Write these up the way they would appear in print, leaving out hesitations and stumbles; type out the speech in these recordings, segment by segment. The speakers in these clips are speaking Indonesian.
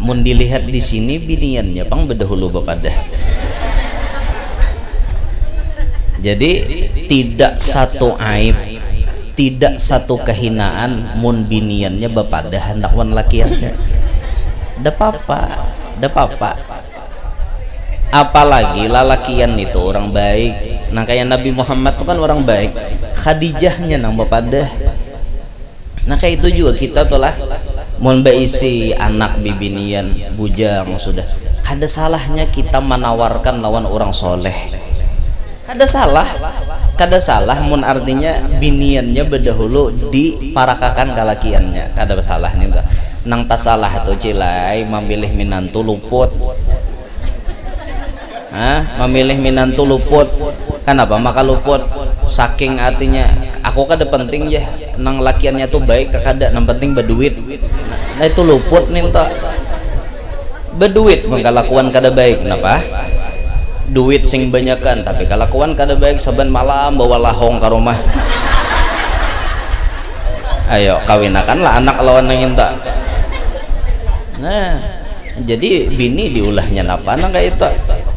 mun dilihat di sini biniannya pang bedahulu bapadah. Jadi tidak satu aib, tidak satu kehinaan mun biniannya bapadah hendak wan lakiannya. Da papa. Apalagi lalakian itu orang baik. Nah kayak Nabi Muhammad itu kan orang baik. Khadijahnya nang bapadah. Nah kayak itu juga kita tuh lah mun baisi anak bibinian bujang sudah. Kada salahnya kita menawarkan lawan orang soleh. Kada salah mun artinya biniannya bedahulu diparakakan kalakiannya. Kada salah nih tuh. Nang tak salah tuh cilai memilih minantu luput. Memilih minantu luput. Kenapa maka luput? Saking artinya aku kada penting ya nang lakiannya tuh baik kada, nang penting berduit. Nah itu luput nih tak berduit mengkalakuan kada baik. Kenapa? Duit sing banyakan tapi kalakuan kada baik, saban malam bawa lahong ke rumah. Ayo kawinakan lah anak lawan nang tak. Nah jadi bini diulahnya napa nang kayak itu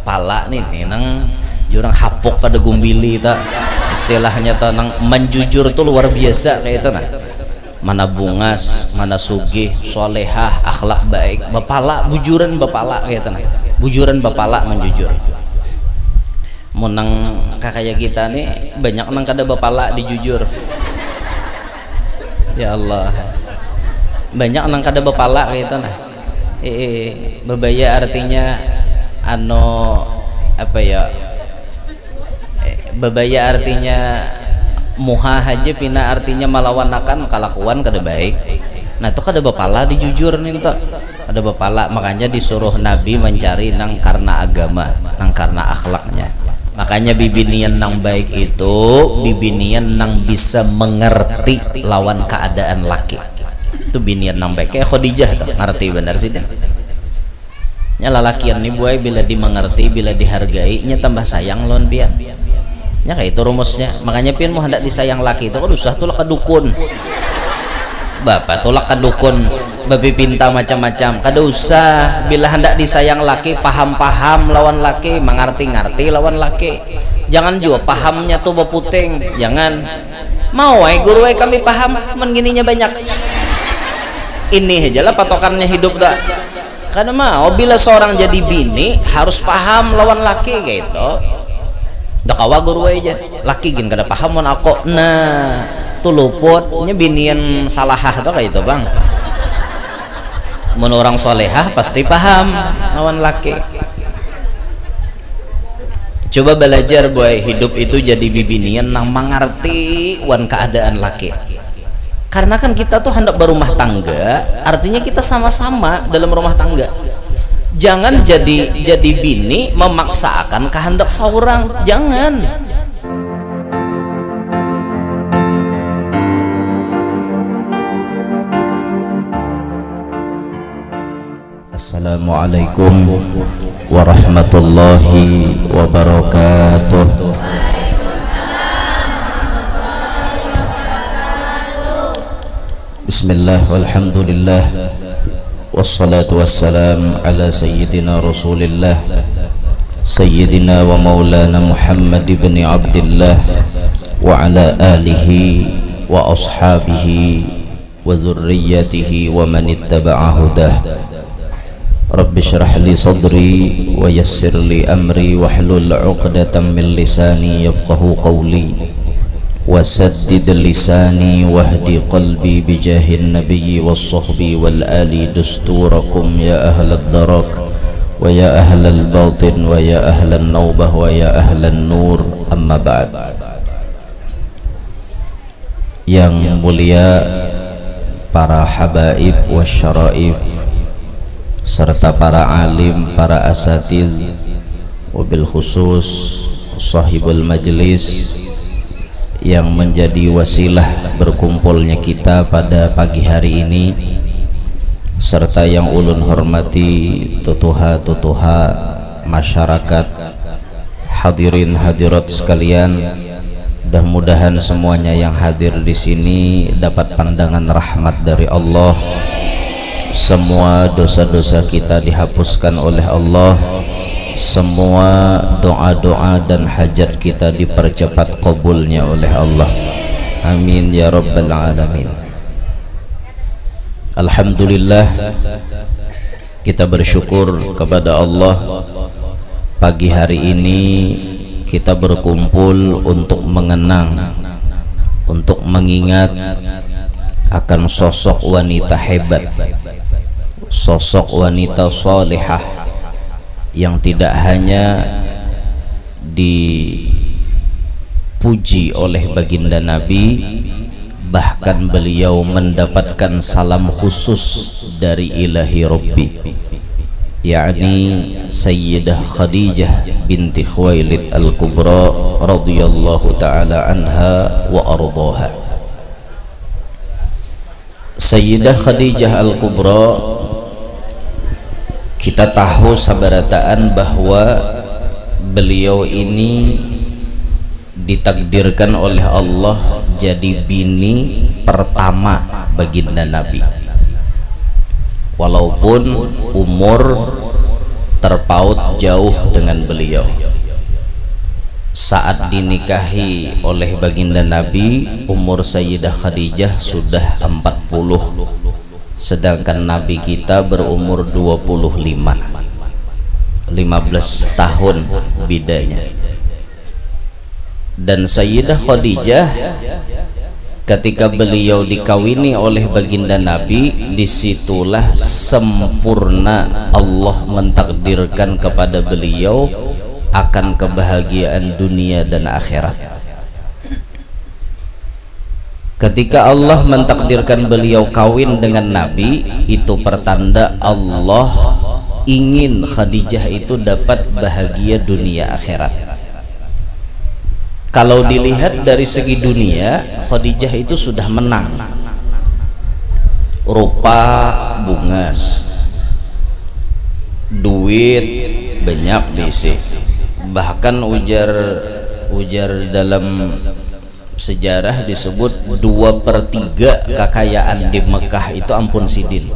pala nih nang jurang hapok pada gumbili tak istilahnya tak nang menjujur tuh luar biasa kayak itu nah. Mana bungas, mana sugih, solehah, akhlak baik, bapala bujuran bapala kayak itu nah. Bujuran bapala menjujur. Menang kakak kita nih banyak nang kada bapala dijujur. Ya Allah, banyak nang kada bapala kayak itu nah. Bebaya artinya apa ya, bebaya artinya muha haja pina artinya malawanakan kalakuan kada baik. Nah itu kada bapala dijujur nih tak ada bapala, makanya disuruh Nabi mencari nang karena agama, nang karena akhlaknya. Makanya bibinian nang baik itu bibinian nang bisa mengerti lawan keadaan laki. Itu binian nang baik kayak Khadijah tuh ngerti benar sih dan nya lalakian nih buai bila dimengerti, bila dihargai nya tambah sayang lawan pian nya kayak itu rumusnya. Makanya pian mau hendak disayang laki itu kan usah tulak ke dukun bapak, tulak ke dukun babi pinta macam-macam kada usah. Bila hendak disayang laki paham-paham lawan laki, mengerti-ngerti lawan laki. Jangan juga pahamnya tuh beputing, jangan mau guru kami paham menggininya banyak. Ini aja lah patokannya hidup dah. Karena mau bila seorang jadi bini harus paham lawan laki gitu. Dah kawa guru aja. Laki gin kada paham mon aku. Nah, tuh luputnya binian salahah tuh kayak itu, Bang. Mun orang solehah pasti paham lawan laki. Coba belajar boy, hidup itu jadi bibinian nang mengerti wan keadaan laki. Karena kan kita tuh hendak berumah tangga, artinya kita sama-sama dalam rumah tangga. Jangan jadi bini memaksakan kehendak seorang, jangan. Assalamualaikum warahmatullahi wabarakatuh. Bismillah walhamdulillah wassalatu wassalam ala sayyidina rasulillah sayyidina wa maulana Muhammad ibn Abdillah wa ala alihi wa ashabihi wa dhurriyyatihi wa man ittaba'a hudah. Rabbi syrah li sadri wa yassir li amri wahlul 'uqdatam min lisani yafqahu qawli wasaddid lisani wahdi qalbi bijahin nabiyyi was-sahbi wal ali dusturakum ya ahlad darak wa ya ahlal batin wa ya ahlan naubah wa ya ahlan nur, amma ba'd. Yang mulia para habaib wasyaraif serta para alim, para asatiz, wabil khusus sahibul majlis yang menjadi wasilah berkumpulnya kita pada pagi hari ini, serta yang ulun hormati tutuha masyarakat, hadirin hadirat sekalian. Mudah-mudahan semuanya yang hadir di sini dapat pandangan rahmat dari Allah, semua dosa-dosa kita dihapuskan oleh Allah, semua doa-doa dan hajat kita dipercepat qabulnya oleh Allah. Amin ya rabbal alamin. Alhamdulillah, kita bersyukur kepada Allah. Pagi hari ini kita berkumpul untuk mengenang, untuk mengingat akan sosok wanita hebat, sosok wanita salihah yang tidak hanya dipuji oleh baginda Nabi, bahkan beliau mendapatkan salam khusus dari ilahi Rabbi, yakni Sayyidah Khadijah binti Khuwailid Al-Kubra radhiyallahu ta'ala anha wa ardhaha. Sayyidah Khadijah Al-Kubra, kita tahu sabarataan bahwa beliau ini ditakdirkan oleh Allah jadi bini pertama baginda Nabi, walaupun umur terpaut jauh dengan beliau. Saat dinikahi oleh baginda Nabi, umur Sayyidah Khadijah sudah 40, sedangkan Nabi kita berumur 25, 15 tahun bedanya. Dan Sayyidah Khadijah ketika beliau dikawini oleh baginda Nabi, disitulah sempurna Allah mentakdirkan kepada beliau akan kebahagiaan dunia dan akhirat. Ketika Allah mentakdirkan beliau kawin dengan Nabi, itu pertanda Allah ingin Khadijah itu dapat bahagia dunia akhirat. Kalau dilihat dari segi dunia, Khadijah itu sudah menang, rupa bungas, duit banyak diisi, bahkan ujar dalam sejarah disebut 2/3 kekayaan di Mekah itu ampun sidin.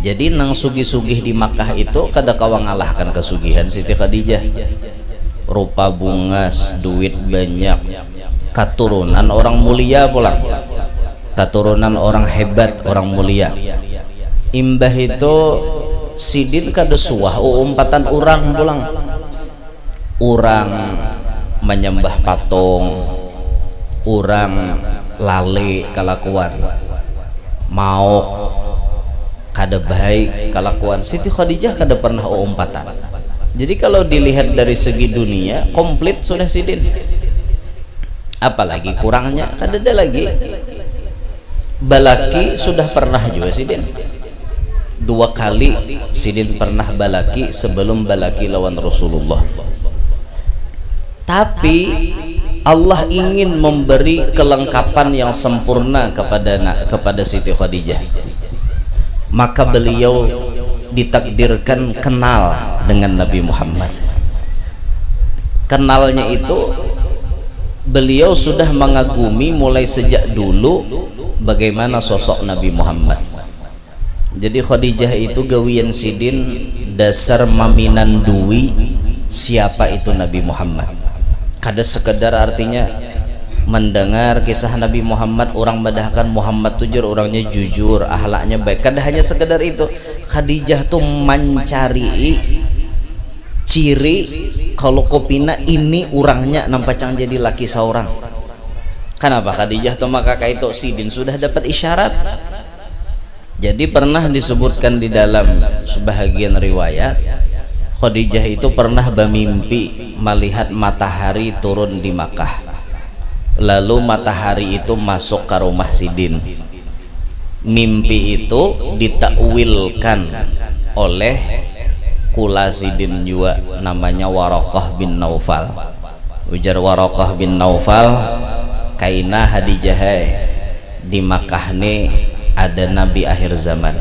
Jadi nang sugih-sugih di Makkah itu kada kawa ngalahkan kesugihan Siti Khadijah. Rupa bungas, duit banyak, keturunan orang mulia pulang, keturunan orang hebat, orang mulia. Imbah itu sidin kada suah umpatan orang pulang, orang menyembah patung, orang lali kelakuan, mau kada baik kelakuan. Siti Khadijah kada pernah umpatan. Jadi kalau dilihat dari segi dunia komplit sudah sidin, apalagi kurangnya kada ada lagi. Balaki sudah pernah juga sidin 2 kali, sidin pernah balaki sebelum balaki lawan Rasulullah. Tapi Allah ingin memberi kelengkapan yang sempurna kepada Siti Khadijah, maka beliau ditakdirkan kenal dengan Nabi Muhammad. Kenalnya itu beliau sudah mengagumi mulai sejak dulu bagaimana sosok Nabi Muhammad. Jadi Khadijah itu gawian sidin dasar maminan duwi siapa itu Nabi Muhammad. Kada sekedar artinya mendengar kisah Nabi Muhammad, orang madahkan Muhammad tujur, orangnya jujur, ahlaknya baik. Kada hanya sekedar itu, Khadijah tuh mencari ciri kalau kopina ini orangnya nampacang jadi laki seorang. Kenapa Khadijah tuh maka kayak itu sidin sudah dapat isyarat. Jadi pernah disebutkan di dalam sebahagian riwayat, Khadijah itu pernah bermimpi melihat matahari turun di Makkah. Lalu matahari itu masuk ke rumah sidin. Mimpi itu ditakwilkan oleh kula sidin juga, namanya Waraqah bin Naufal. Ujar Waraqah bin Naufal, kaina Khadijah di Makkah nih ada nabi akhir zaman.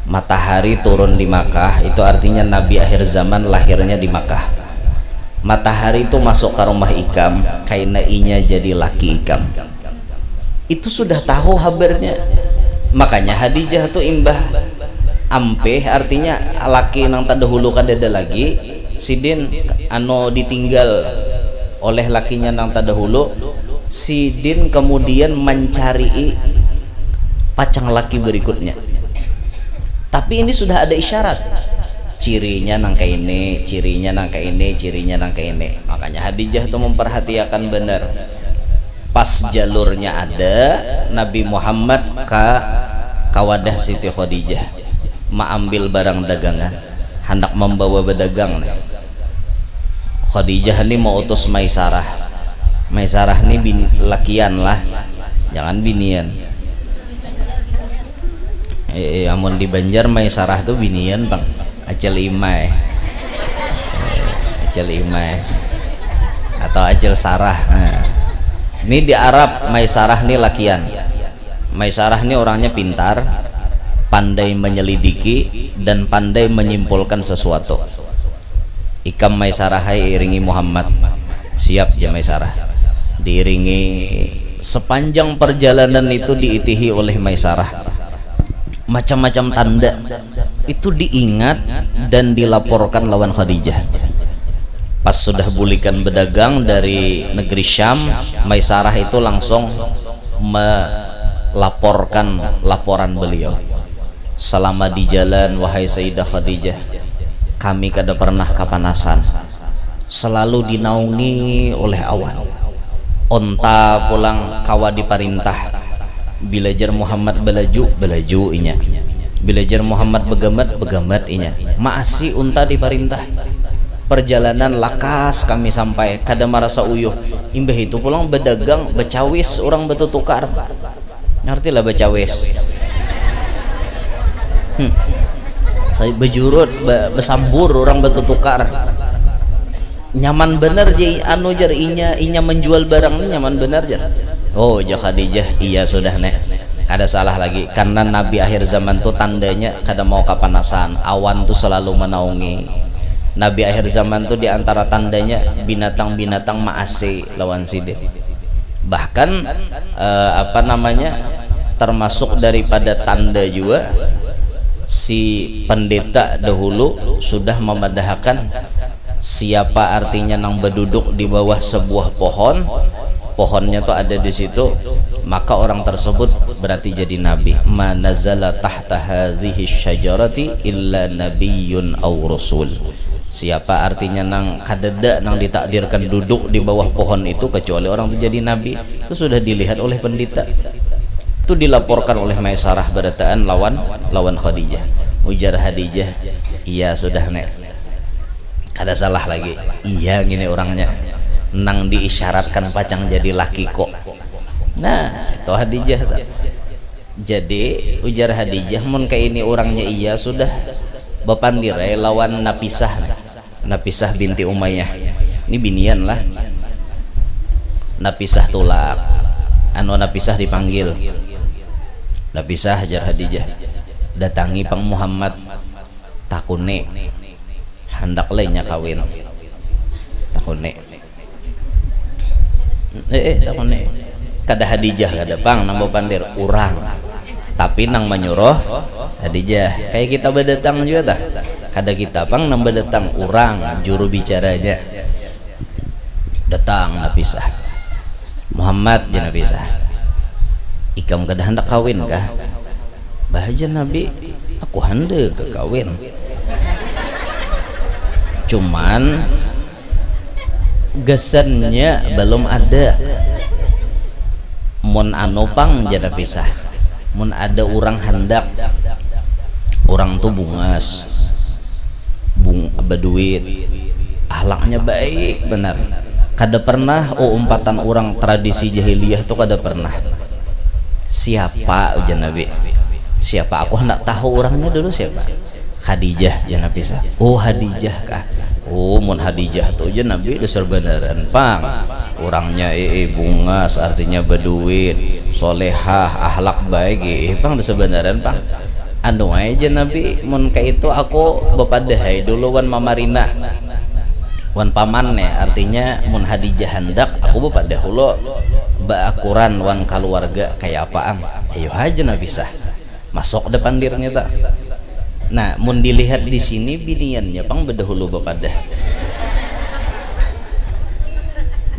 Matahari turun di Makkah itu artinya nabi akhir zaman lahirnya di Makkah. Matahari itu masuk ke rumah Ikam, kaina inya jadi laki Ikam. Itu sudah tahu habarnya. Makanya Khadijah tuh imbah ampeh, artinya laki nang tadahulu kadada lagi sidin anu ditinggal oleh lakinya nang tadahulu, sidin kemudian mencari pacang laki berikutnya. Tapi ini sudah ada isyarat, cirinya nang kayak ini, cirinya nang kayak ini, cirinya nang kayak ini. Makanya Khadijah tuh memperhatikan benar. Pas jalurnya ada, Nabi Muhammad kawadah Siti Khadijah ambil barang dagangan, hendak membawa berdagang nih. Khadijah ini mau utus Maisarah. Maisarah ini lakian lah, jangan binian. Amun di Banjar Maisarah tuh binian bang, acel imai, acel imai atau acel sarah. Nah, ini di Arab Maisarah ini lakian. Maisarah ini orangnya pintar, pandai menyelidiki dan pandai menyimpulkan sesuatu. Ikam Maisarah iringi Muhammad, siap ya Maisarah. Diiringi sepanjang perjalanan itu diitihi oleh Maisarah. Macam-macam tanda itu diingat dan dilaporkan lawan Khadijah. Pas sudah bulikan berdagang dari negeri Syam, Maisarah itu langsung melaporkan laporan beliau. Selama di jalan wahai Sayyidah Khadijah, kami kada pernah kapanasan, selalu dinaungi oleh awan. Onta pulang kawa diperintah, bilajar Muhammad belaju inya, bilajar Muhammad begamat inya. Masih unta diperintah. Perjalanan lakas kami sampai kada merasa uyuh. Imbah itu pulang berdagang becawis orang betutukar. Ngertilah becawis. Saya bejurut besambur orang betutukar. Nyaman bener je anu jar inya menjual barang ini nyaman bener jar. Oh ja Khadijah, iya sudah nek, kada salah lagi. Karena Nabi akhir zaman tuh tandanya kada mau kapanasan, awan tuh selalu menaungi. Nabi akhir zaman tuh diantara tandanya binatang-binatang maase lawan sidin. Bahkan apa namanya, termasuk daripada tanda juga si pendeta dahulu sudah memadahkan siapa artinya nang berduduk di bawah sebuah pohon, pohonnya tuh ada di situ, maka orang tersebut berarti jadi nabi. Ma nazala tahta hadhihi syajarati illa nabiyyun aw rasul. Siapa artinya nang kadeda nang ditakdirkan duduk di bawah pohon itu kecuali orang itu jadi nabi. Itu sudah dilihat oleh pendeta. Itu dilaporkan oleh Maisarah berataan lawan Khadijah. Ujar Khadijah, iya sudah nek, kada salah lagi. Iya gini orangnya, nang diisyaratkan pacang jadi laki kok. Nah itu Khadijah. Jadi ujar Khadijah, mun kayak ini orangnya iya sudah bapandirai lawan Napisah. Napisah binti Umayyah. Ini binian lah. Napisah tulak. Anu Napisah dipanggil. Napisah hajar Khadijah, datangi Pang Muhammad takune hendak lainnya kawin. Takune takune kada Khadijah kada Pang nambah pandir urang, tapi nang menyuruh Khadijah. Kayak kita berdatang juga tah, kada kita Pang nambah datang urang juru bicaranya. Datang Napisah, Muhammad je Napisah, ikam kada hendak kawin kah? Bahaja Nabi, aku hendak ke kawin, cuman gesannya belum ada. Mun anu Pang jana pisah, mun ada orang hendak, orang tuh bungas beduit, ahlaknya baik benar. Kada pernah umpatan orang tradisi jahiliyah tuh kada pernah. Siapa ujian Nabi? Siapa? Aku hendak tahu orangnya dulu siapa. Khadijah ya Nabi sah. Oh Khadijah kah? Oh mun Khadijah tuh ujian Nabi dasar beneran Pang. Orangnya bungas artinya berduit, solehah, akhlak baik. Pang dasar beneran Pang. Anu aja Nabi mun kayak itu aku bepadahai dulu wan mamarina. Wan pamannya artinya mun Khadijah hendak aku bepadah dulu baakuran wan keluarga kayak apaan. Ayo aja Nabi sah. masuk depan dirnya tak. Nah mun dilihat di sini biniannya pang bedahulu bapadah.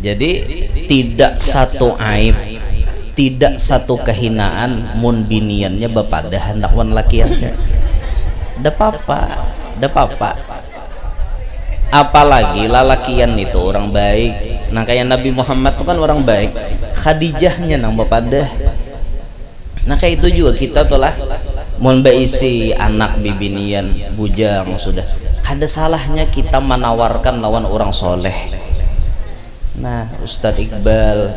Jadi tidak satu aib, tidak satu kehinaan mun biniannya bapadah hendak wan lakiannya. Da papa. Apalagi lalakian itu orang baik. Nah kayak Nabi Muhammad itu kan orang baik. Khadijahnya nang bapadah. Nah kayak itu juga kita tuh lah mun isi anak bibinian bujang sudah kada salahnya kita menawarkan lawan orang soleh. Nah Ustadz Iqbal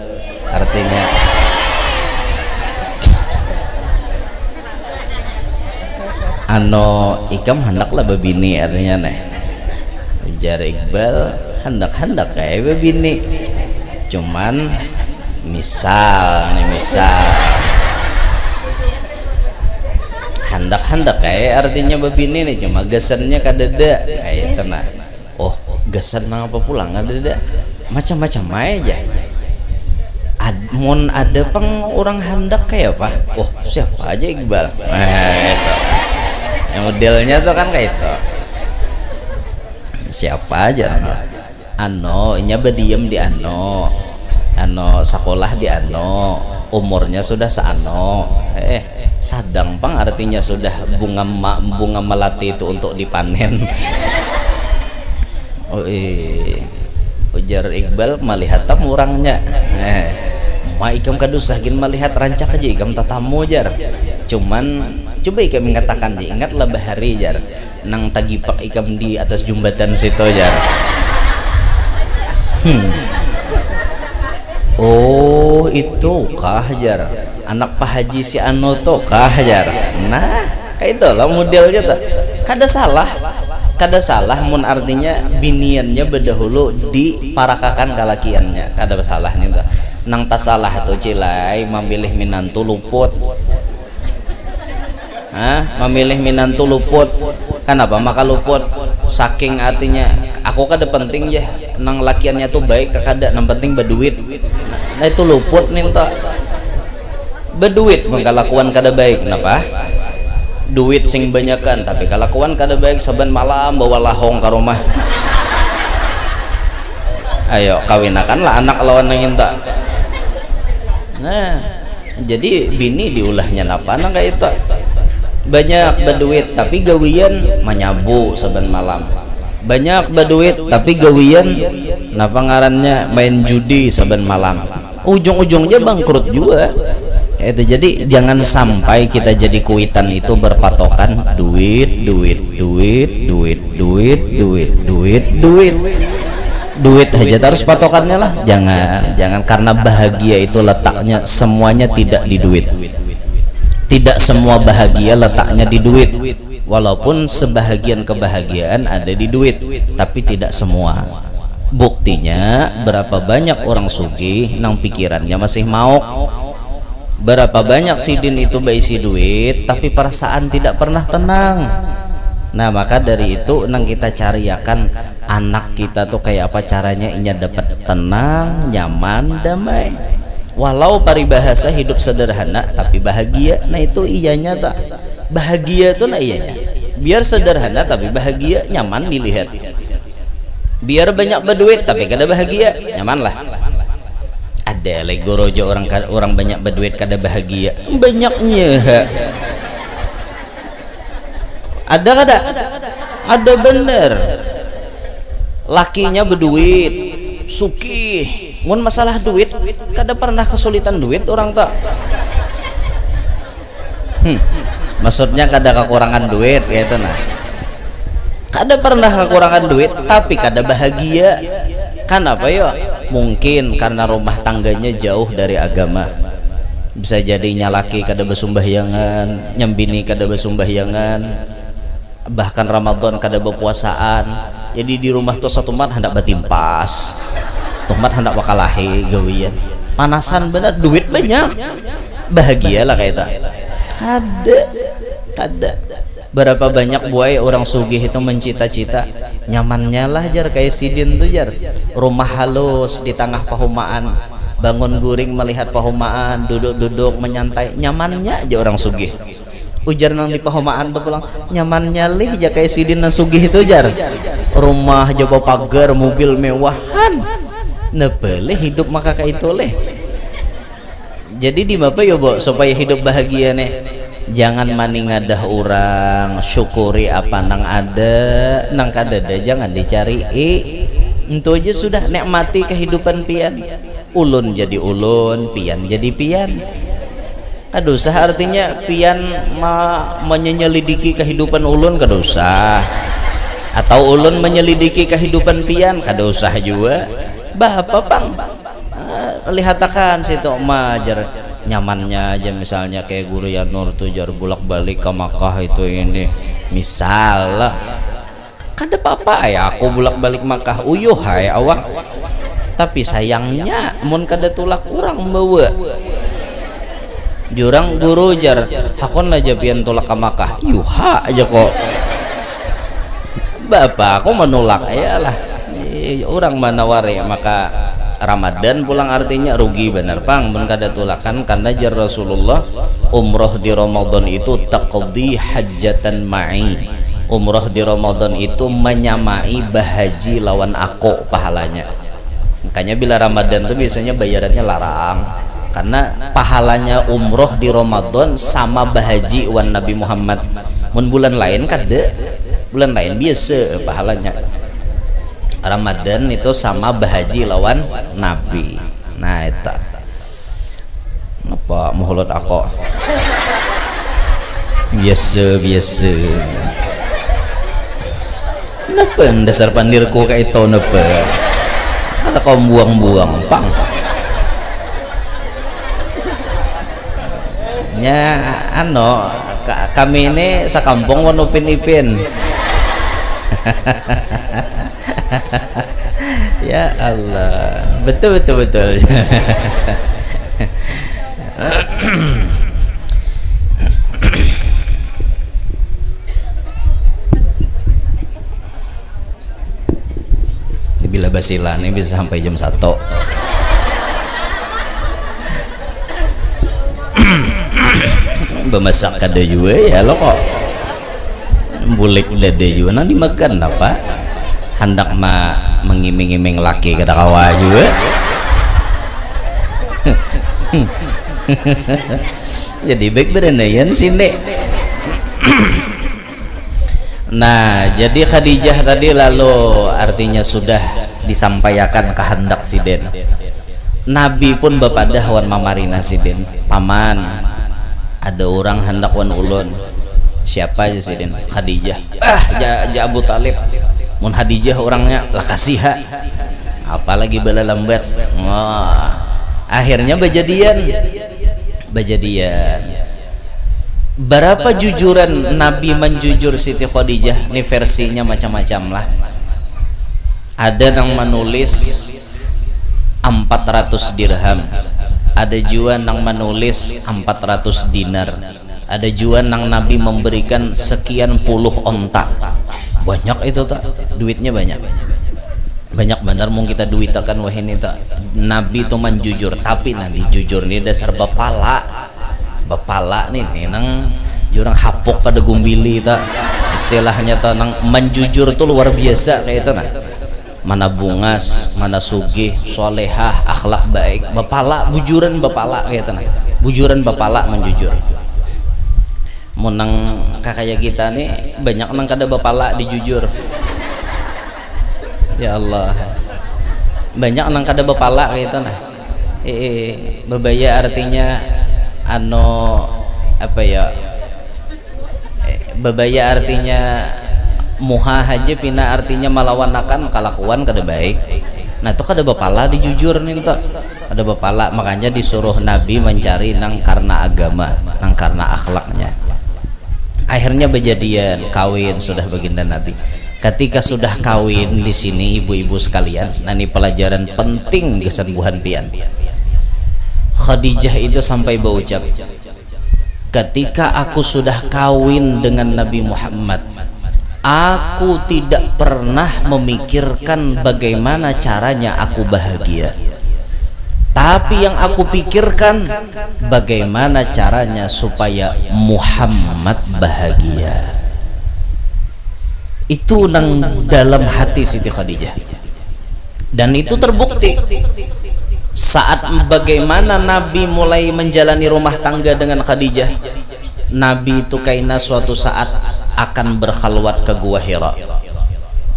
artinya ikam hendaklah babini artinya nih ujar Iqbal hendak kayak babini cuman misal hendak kayak artinya babini nih cuma gesannya kadada kayak tenang. Oh gesan nang apa pulang kadada macam-macam aja. Mun ada peng orang hendak kayak apa? Oh siapa aja Iqbal. Itu yang modelnya tuh kan kayak itu. Siapa aja inya berdiem di sekolah di umurnya sudah sadang pang artinya sudah bunga melati itu untuk dipanen. Ujar Iqbal melihat tamu orangnya. Ma ikam kadusahkin melihat rancak aja ikam tatamu jar. Cuman coba ikam mengatakan ingatlah bahari jar nang tagipak ikam di atas jembatan situ jar. Oh itu kah jar anak Pak Haji si Anoto kah jar. Nah kayak itu lah modelnya tuh. Kada salah mun artinya biniannya berdahulu diparakakan kalakiannya kada salah nih tuh. Nang tak salah tuh cilai memilih minantu luput. Memilih minantu luput. Kenapa maka luput? Saking artinya aku kada penting ya nang lakiannya tuh baik kada nang penting berduit. Nah itu luput nih tuh. Berduit mengkalakuan kada baik kenapa? Duit sing banyakan tapi kalakuan kada baik saban malam bawa lahong ke rumah. Ayo kawinakan lah anak lawan nang inta. Nah jadi bini diulahnya apa nang kayak itu banyak berduit tapi gawian menyabu saban malam, banyak berduit tapi gawian napa ngarannya main judi saban malam, ujung-ujungnya bangkrut juga. Itu jadi jangan sampai kita jadi kuitan itu berpatokan duit aja terus patokannya lah. Jangan karena bahagia itu letaknya semuanya tidak di duit. Tidak semua bahagia letaknya di duit. Walaupun sebahagian kebahagiaan ada di duit, tapi tidak semua. Buktinya berapa banyak orang sugih nang pikirannya masih mau. Berapa banyak sidin itu berisi duit tapi perasaan tidak pernah tenang. Nah maka dari itu nang kita cariakan anak kita tuh kayak apa caranya inya dapat tenang, nyaman, damai. Walau paribahasa hidup sederhana tapi bahagia. Nah itu iyanya tak bahagia tuh nah iyanya. Biar sederhana tapi bahagia, nyaman dilihat. Biar banyak berduit tapi kada bahagia, nyaman lah. Ada lagi gorojo orang banyak berduit kada bahagia, banyaknya. Ada bener. Lakinya berduit, sukih. Mun masalah duit, kada pernah kesulitan duit orang tak. Maksudnya kada kekurangan duit kayak itu nah. Kada pernah kekurangan duit, tapi kada bahagia. Kenapa ya? Mungkin karena rumah tangganya jauh dari agama. Bisa jadi nyalaki kada besumbahyangan, nyambini kada besumbahyangan, bahkan Ramadan kada berpuasaan. Jadi di rumah tuh satu mat hendak batimpas, tomat hendak wakalahi gawian. Panasan bener, duit banyak, bahagia lah kayak itu. Kada. Berapa banyak buaya orang sugih itu mencita-cita nyamannya lah jar kayak sidin tuh jar, rumah halus di tengah pahumaan, bangun guring melihat pahumaan, duduk-duduk menyantai, nyamannya aja orang sugih. ujar nang di pahomaan tuh pulang nyamannya lih ja kayak sidin nang sugih itu jar rumah jaba pagar mobil mewahan nebeleh hidup maka kayak itu leh. Jadi di bapak ya bo supaya hidup bahagia nih jangan mani ngadah orang syukuri apa nang ada nang kadada jangan dicari itu aja sudah nikmati kehidupan pian ulun jadi ulun pian jadi pian. Aduh sah artinya pian menyelidiki kehidupan ulun kada usah atau ulun menyelidiki kehidupan pian kada usah juga bapak pang lihatakan situ majar nyamannya aja misalnya kayak guru ya Nur tuh jar bolak balik ke Makkah itu ini misal kada apa-apa ya aku bolak balik Makkah uyuh hai awak tapi sayangnya mun kada tulak kurang bawa jurang guru jar hakon aja pian tulak ke Makkah yuha aja kok bapak aku menolak ayalah orang manawari maka Ramadan pulang artinya rugi benar pang mun kada tulakan karena jar Rasulullah umroh di Ramadan itu taqdi hajjatan ma'i umroh di Ramadan itu menyamai bahaji lawan aku pahalanya makanya bila Ramadan tuh biasanya bayarannya larang karena pahalanya umroh di Ramadan sama bahaji wan Nabi Muhammad mun bulan lain kada bulan lain biasa pahalanya Ramadan itu sama bahaji lawan Nabi. Nah itu apa mulut aku biasa kenapa dasar pandirku kayak itu kenapa kada kau buang-buang pang nya ano kami ini sakampung wan upin-ipin ya Allah betul bila basilan ini bisa sampai jam 1 bemasak kada juga ya lo kok bulik dade juga nanti makan apa hendak mengiming-iming laki kada kawa juga jadi baik berendayan sini. Nah jadi Khadijah tadi lalu artinya sudah disampaikan kehendak siden Nabi pun bapadah wan mamarina siden paman ada orang hendak wan ulun siapa aja siden Khadijah Abu Talib mun Khadijah orangnya lakasiha apalagi bala lambat akhirnya bejadian berapa jujuran Nabi menjujur Siti Khadijah ini versinya macam-macam lah ada yang menulis 400 dirham ada juga yang menulis 400 dinar ada juga yang Nabi memberikan sekian puluh onta banyak itu tak duitnya banyak benar mau kita duitakan wah ini tak Nabi itu menjujur tapi Nabi jujur ini dasar bapala nih nang jurang hapok pada gumbili tak istilahnya tak nang menjujur tuh luar biasa kayak itu nah mana bungas mana sugih solehah akhlak baik bapala bujuran bapala kayak itu nah bujuran bapala menjujur menang kakak kita nih banyak nang kada bapala dijujur ya Allah banyak nang kada bapala gitu nah bebaya artinya ano apa ya bebaya artinya muha haja pina artinya malawanakan kalakuan kada baik nah itu kada bapala dijujur nih tak ada bapala makanya disuruh Nabi mencari nang karena agama nang karena akhlaknya akhirnya berjadian kawin sudah baginda Nabi ketika sudah kawin di sini ibu-ibu sekalian nah ini pelajaran penting kesembuhan pian Khadijah itu sampai berucap ketika aku sudah kawin dengan Nabi Muhammad aku tidak pernah memikirkan bagaimana caranya aku bahagia Tapi yang aku pikirkan bagaimana caranya supaya Muhammad bahagia. Itu nang dalam hati Siti Khadijah. Dan itu terbukti saat bagaimana Nabi mulai menjalani rumah tangga dengan Khadijah. Nabi itu kayaknya suatu saat akan berkhalwat ke Gua Hira.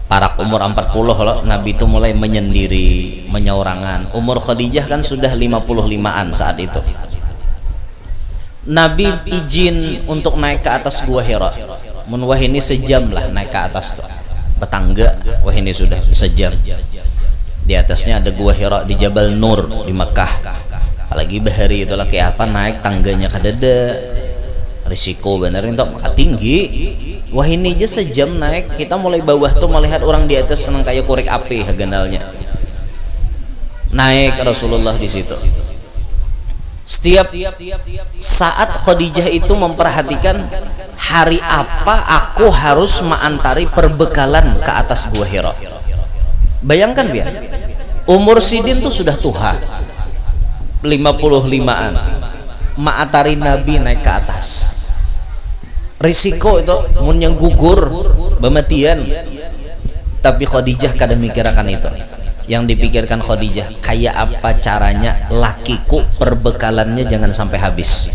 Parak umur 40 loh, Nabi itu mulai menyendiri, menyaurangan. Umur Khadijah kan sudah 55-an saat itu. Nabi izin untuk naik ke atas Gua Hira. Mun wah ini sejam lah naik ke atas tuh. Petangga, wah ini sudah sejam. Di atasnya ada Gua Hira di Jabal Nur di Mekah. Apalagi bahari itu lah kayak apa naik tangganya kadada. Risiko bener itu maka tinggi. Wah ini aja sejam naik, kita mulai bawah tuh melihat orang di atas senang kayak korek api ganalnya. Naik Rasulullah di situ. Setiap saat Khadijah itu memperhatikan hari apa aku harus mengantari perbekalan ke atas Gua Hira. Bayangkan biar umur Sidin tuh sudah tua 55-an, ma'atari Nabi naik ke atas. Risiko itu mun yang gugur bematian. Tapi Khadijah kadang mikirkan itu. Yang dipikirkan Khadijah kayak apa caranya lakiku perbekalannya jangan sampai habis.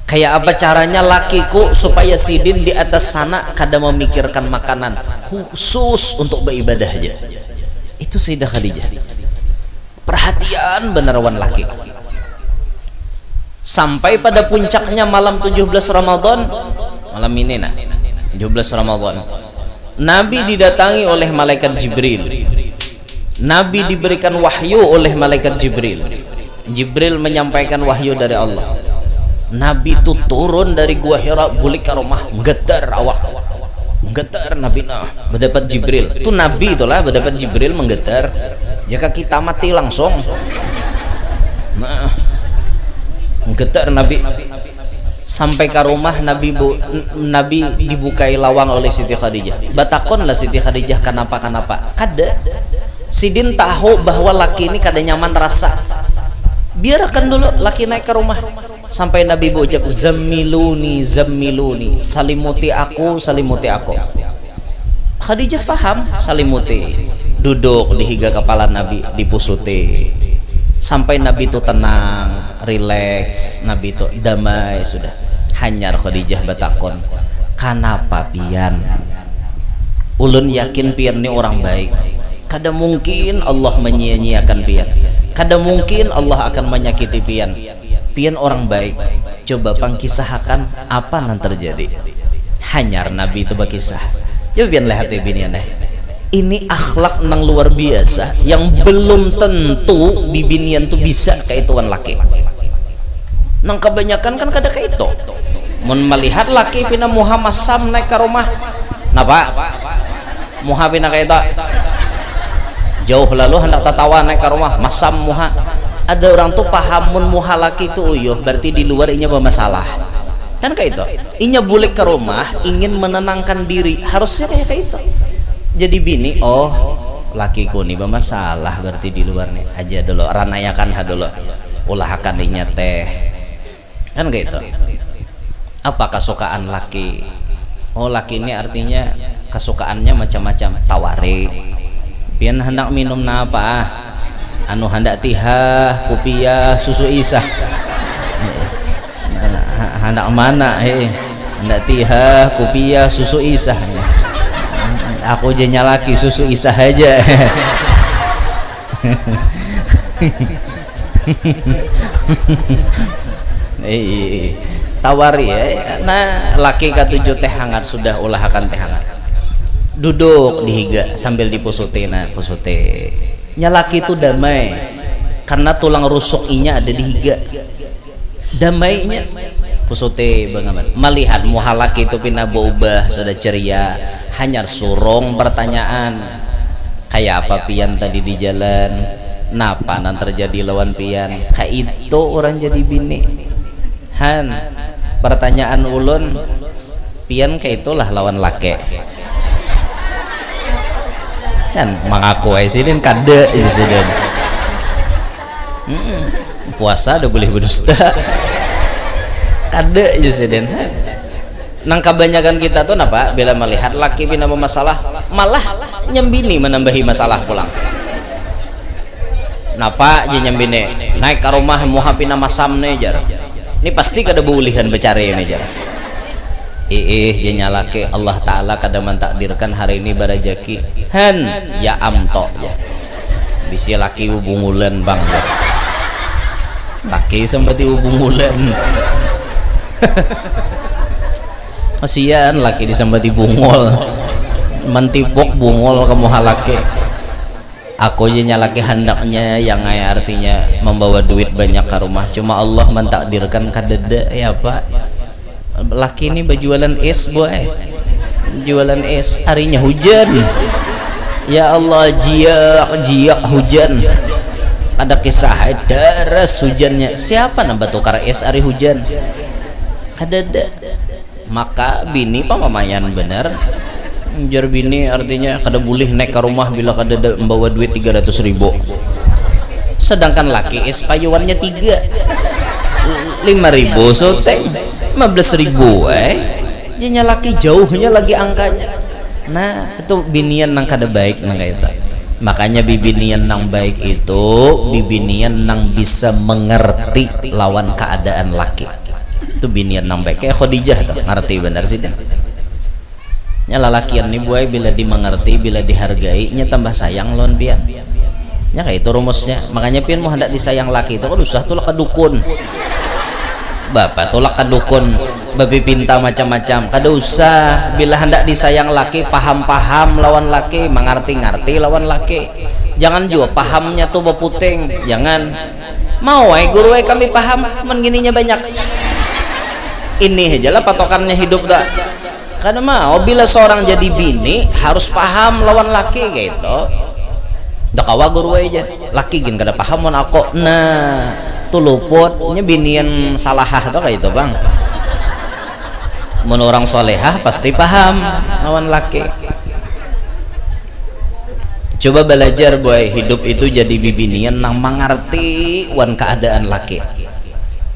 Kayak apa caranya lakiku supaya Sidin di atas sana kadang memikirkan makanan khusus untuk beribadah aja. Itu Sayyidah Khadijah. Perhatian beneran laki. Sampai pada puncaknya malam 17 Ramadan, malam ini nah 17 Ramadan, Nabi didatangi oleh malaikat Jibril. Nabi diberikan wahyu oleh malaikat Jibril. Jibril menyampaikan wahyu dari Allah. Nabi itu turun dari Gua Hira bulik ke rumah, menggetar awak, menggetar Nabi nah berdapat Jibril. Itu Nabi itulah berdapat Jibril menggetar. Jika kita mati langsung. Nah, menggetar Nabi sampai ke rumah Nabi dibukai lawang oleh Siti Khadijah. Batakon lah Siti Khadijah kenapa kada Sidin tahu bahwa laki ini kada nyaman rasa. Biarkan dulu laki naik ke rumah. Sampai Nabi berucap zammiluni zammiluni, salimuti aku salimuti aku. Khadijah faham salimuti. Duduk di higa kepala Nabi dipusuti. Sampai Nabi itu tenang, rileks, Nabi itu damai sudah. Hanyar Khadijah batakon, kenapa pian? Ulun yakin pian ini orang baik. Kada mungkin Allah menyia-nyiakan pian. Kada mungkin Allah akan menyakiti pian. Pian orang baik. Coba pangkisahkan apa yang terjadi. Hanyar Nabi itu berkisah. Coba pian lihat binian deh. Ini akhlak nang luar biasa yang belum tentu bibinian tuh bisa kayak ituan laki. Nang kebanyakan kan kada kayak itu. Mun melihat laki pina Muhammad Sam naik ke rumah, napa? Muha pina kayak itu. Jauh lalu hendak tatawa naik ke rumah, masam muha. Ada orang tuh paham mun muha laki itu uyuh, berarti di luar inya bermasalah. Kan kayak itu. Inya bulik ke rumah ingin menenangkan diri, harusnya kayak itu. Jadi bini, oh lakiku nih bermasalah berarti di luar nih aja dulu ranayakan dulu ulahakan inya teh kan kayak itu. Apa kesukaan laki? Oh laki ini artinya kesukaannya macam-macam. Tawari pian hendak minum napa anu hendak tihah kopiah susu isah hendak mana hendak tihah kopiah susu isah. Aku jenya laki susu isah aja. Tawari ya. Nah laki ketujuh teh hangat sudah ulahakan teh hangat. Duduk di higa sambil dipusuti. Nah pusuti. Nya laki itu damai karena tulang rusuk inya ada di higa. Damainya pusuti banget. Melihat muhalaki itu pindah berubah sudah ceria. Hanyar surong pertanyaan kayak apa pian tadi di jalan, napa nan terjadi lawan pian kayak itu orang jadi bini. Han pertanyaan ulun pian kayak itulah lawan lake kan mengaku sidin kade sidin Puasa udah boleh berdusta kada aja seden. Nang kebanyakan kita tuh napa bila melihat laki pina masalah malah nyembini menambahi masalah pulang. Napa aja nyembini naik ke rumah muha pina masam nih jar. Ini pasti kada bulihan becari ini jar. Dia nyalake Allah Ta'ala kada mentakdirkan hari ini barajaki han ya amto ya. Bisi laki hubungulan bang ya. Laki sempati hubungulan. Kasihan laki disambati bungol mentibok bungol kamu halake. Aku aja nyalaki hendaknya yang artinya membawa duit banyak ke rumah, cuma Allah mentakdirkan kadada ya pak. Laki ini berjualan es boy, jualan es harinya hujan ya Allah, jiak hujan. Ada kisah deras hujannya, siapa nambah tukar es hari hujan kadada. Maka bini pamamayan bener jar bini artinya kada boleh naik ke rumah bila kada membawa duit 300.000, sedangkan laki es payuannya 5.000 soteng 15.000 jadinya laki jauhnya lagi angkanya. Nah itu binian nang kada baik nang kaita. Makanya bibinian nang baik itu bibinian nang bisa mengerti lawan keadaan laki. Itu binian nang baik kayak Khadijah tuh ngerti bener sih dan nyala lakian nih buai bila dimengerti bila dihargai nya tambah sayang lon pian nya kayak itu rumusnya. Makanya pian mau hendak disayang laki itu kan usah tulak ke dukun bapak tulak ke dukun babi pinta macam-macam kada usah. Bila hendak disayang laki paham-paham lawan laki mengerti-ngerti lawan laki, jangan juga pahamnya tuh beputing. Jangan mau guru kami paham menggininya banyak ini aja lah patokannya hidup dah. Karena mau bila seorang jadi bini harus paham lawan laki gitu. Dah kawa guru aja laki gin kada paham mon aku. Nah tuh luputnya binian salahah tuh kayak itu bang. Mun orang solehah pasti paham lawan laki. Coba belajar boy hidup itu jadi bibinian nang mengerti wan keadaan laki.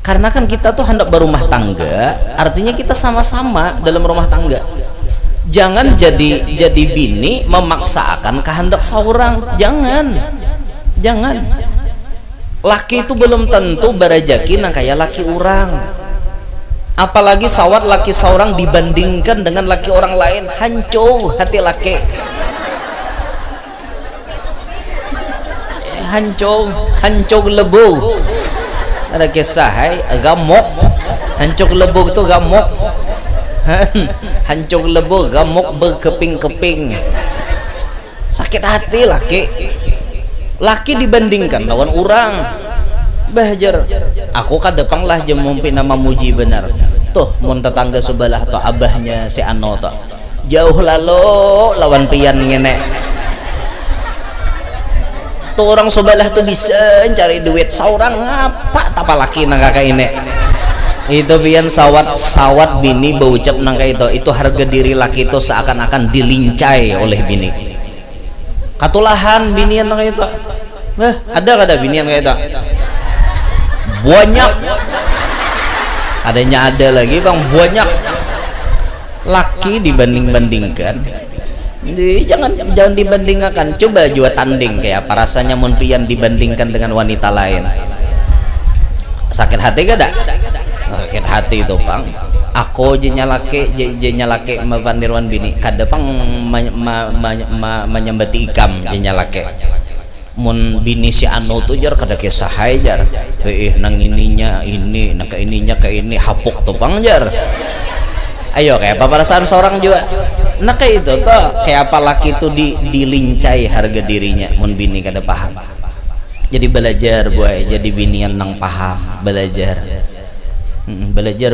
Karena kan kita tuh hendak berumah tangga, artinya kita sama-sama dalam rumah tangga. Jangan jadi bini memaksakan kehendak seorang. Jangan. Laki itu belum tentu berajaki nang kayak laki orang. Apalagi sawat laki seorang dibandingkan dengan laki orang lain, hancur hati laki. Hancur lebu. Ada kisah gamok hancur lebur itu gamok hancur lebur gamok berkeping-keping sakit hati laki dibandingkan lawan orang bahajar. Aku kadepang lah jemumpi nama muji benar tuh mun tetangga sebelah atau abahnya si Ano tuh jauh lalu lawan pian ngene tuh orang sebelah tuh bisa cari duit seorang ngapa tapa laki nang kakak ini itu pian sawat bini berucap nang kayak itu harga diri laki itu seakan-akan dilincai oleh bini katulahan binian nang kayak itu ada binian kayak itu banyak adanya ada lagi bang banyak laki dibanding-bandingkan. Jadi jangan dibandingkan. Coba juga tanding kayak apa rasanya mun pian dibandingkan dengan wanita lain. Sakit hati gak ada? Sakit hati itu bang. Aku jenyalake mapandirwan bini. Kada pang menyembati ikam jenyalake. Mun bini si Anu tuh jar kada kisah jar. Nang ininya ini, nang ke ininya ke ini hapuk tuh bang jar. Ayo kayak apa perasaan seorang juga. Nah kayak itu tuh kayak apa laki itu dilincai harga dirinya mun bini kada paham. Jadi belajar boy jadi binian nang paham belajar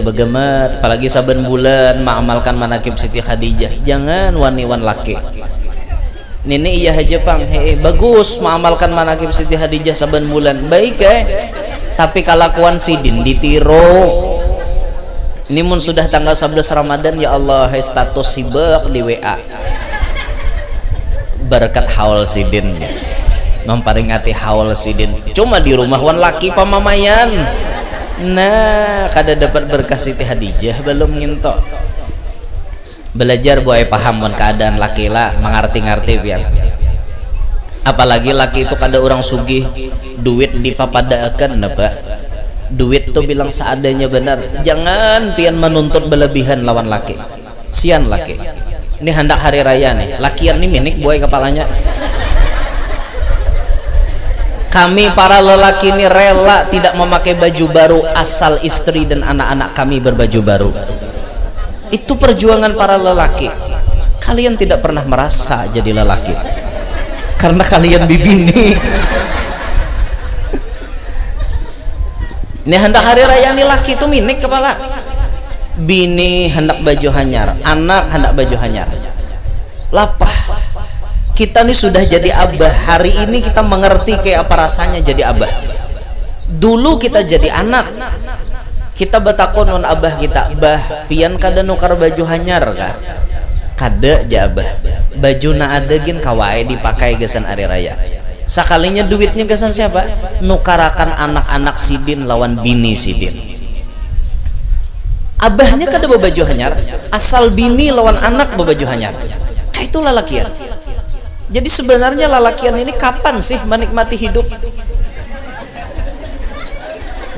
bagaimana apalagi saben bulan mengamalkan manakib Siti Khadijah. Jangan wani-wan laki ini iya aja pang bagus mengamalkan manakib Siti Khadijah saben bulan baik tapi kalakuan sidin ditiru. Ini mun sudah tanggal 11 Ramadan ya Allah status hibak di WA berkat haul sidin memperingati haul sidin cuma di rumah wan laki pamamayan. Nah kada dapat berkah Siti Hadijah belum ngintok belajar buai paham wan keadaan laki lah mengerti-ngerti biar apalagi laki itu kada orang sugih duit dipapadakan apa duit tuh bilang seadanya benar jangan pian menuntut berlebihan lawan laki sian laki ini hendak hari raya nih lakian nih minik buai kepalanya kami para lelaki ini rela tidak memakai baju baru asal istri dan anak-anak kami berbaju baru itu perjuangan para lelaki kalian tidak pernah merasa jadi lelaki karena kalian bibini. Ini hendak hari raya nih laki itu minik kepala bini hendak baju hanyar anak hendak baju hanyar lapah kita nih sudah jadi abah hari ini kita mengerti kayak apa rasanya jadi abah dulu kita jadi anak kita betakon on abah kita bah pian kada nukar baju hanyar kah kada aja abah baju na ada gin kawai dipakai gesan hari raya sekalinya duitnya gesan siapa nukarakan anak-anak sidin lawan bini sidin abahnya kada baju hanyar asal bini lawan anak baju hanyar kayak itu lalakian jadi sebenarnya lalakian ini kapan sih menikmati hidup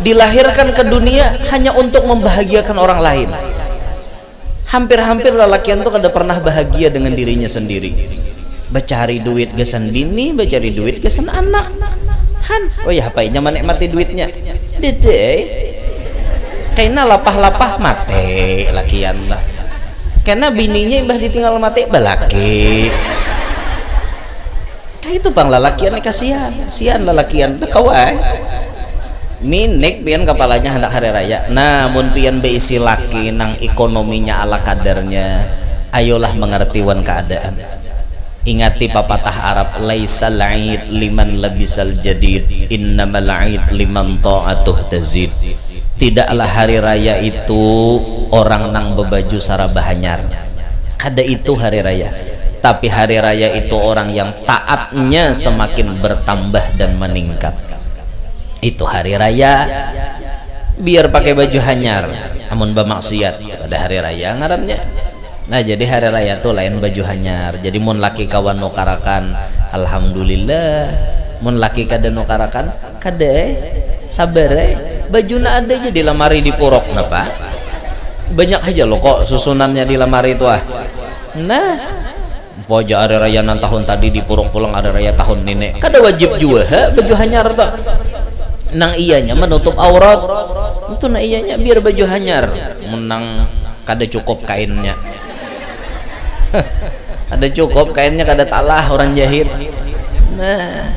dilahirkan ke dunia hanya untuk membahagiakan orang lain hampir-hampir lalakian tuh kada pernah bahagia dengan dirinya sendiri becari duit gesan bini becari duit gesan anak han oh ya apanya menikmati duitnya dede kayaknya lapah-lapah mate lakian lah karena bininya imbah ditinggal mati balaki kayak itu bang lalakian kasihan sian lalakian kawai minik pian kepalanya hendak hari raya namun pian beisi laki nang ekonominya ala kadarnya ayolah mengerti wan keadaan ingati papatah Arab laisal aid liman labisal jadid innamal aid liman ta'atuh tazid tidaklah hari raya itu orang nang bebaju sarabah hanyar kada itu hari raya tapi hari raya itu orang yang taatnya semakin bertambah dan meningkat itu hari raya biar pakai baju hanyar amun bermaksiat pada hari raya ngarannya. Nah jadi hari raya tuh lain baju hanyar jadi mun laki kawan nukarakan alhamdulillah mun laki kada nukarakan kada sabar baju na ada aja di lemari di purok napa banyak aja loh kok susunannya di lemari itu ah nah pojok hari raya nan tahun tadi di purok pulang hari raya tahun nenek kada wajib juga baju hanyar tuh nang iyanya menutup aurat itu nang iyanya biar baju hanyar menang kada cukup kainnya ada cukup kainnya kada talah orang jahit. Nah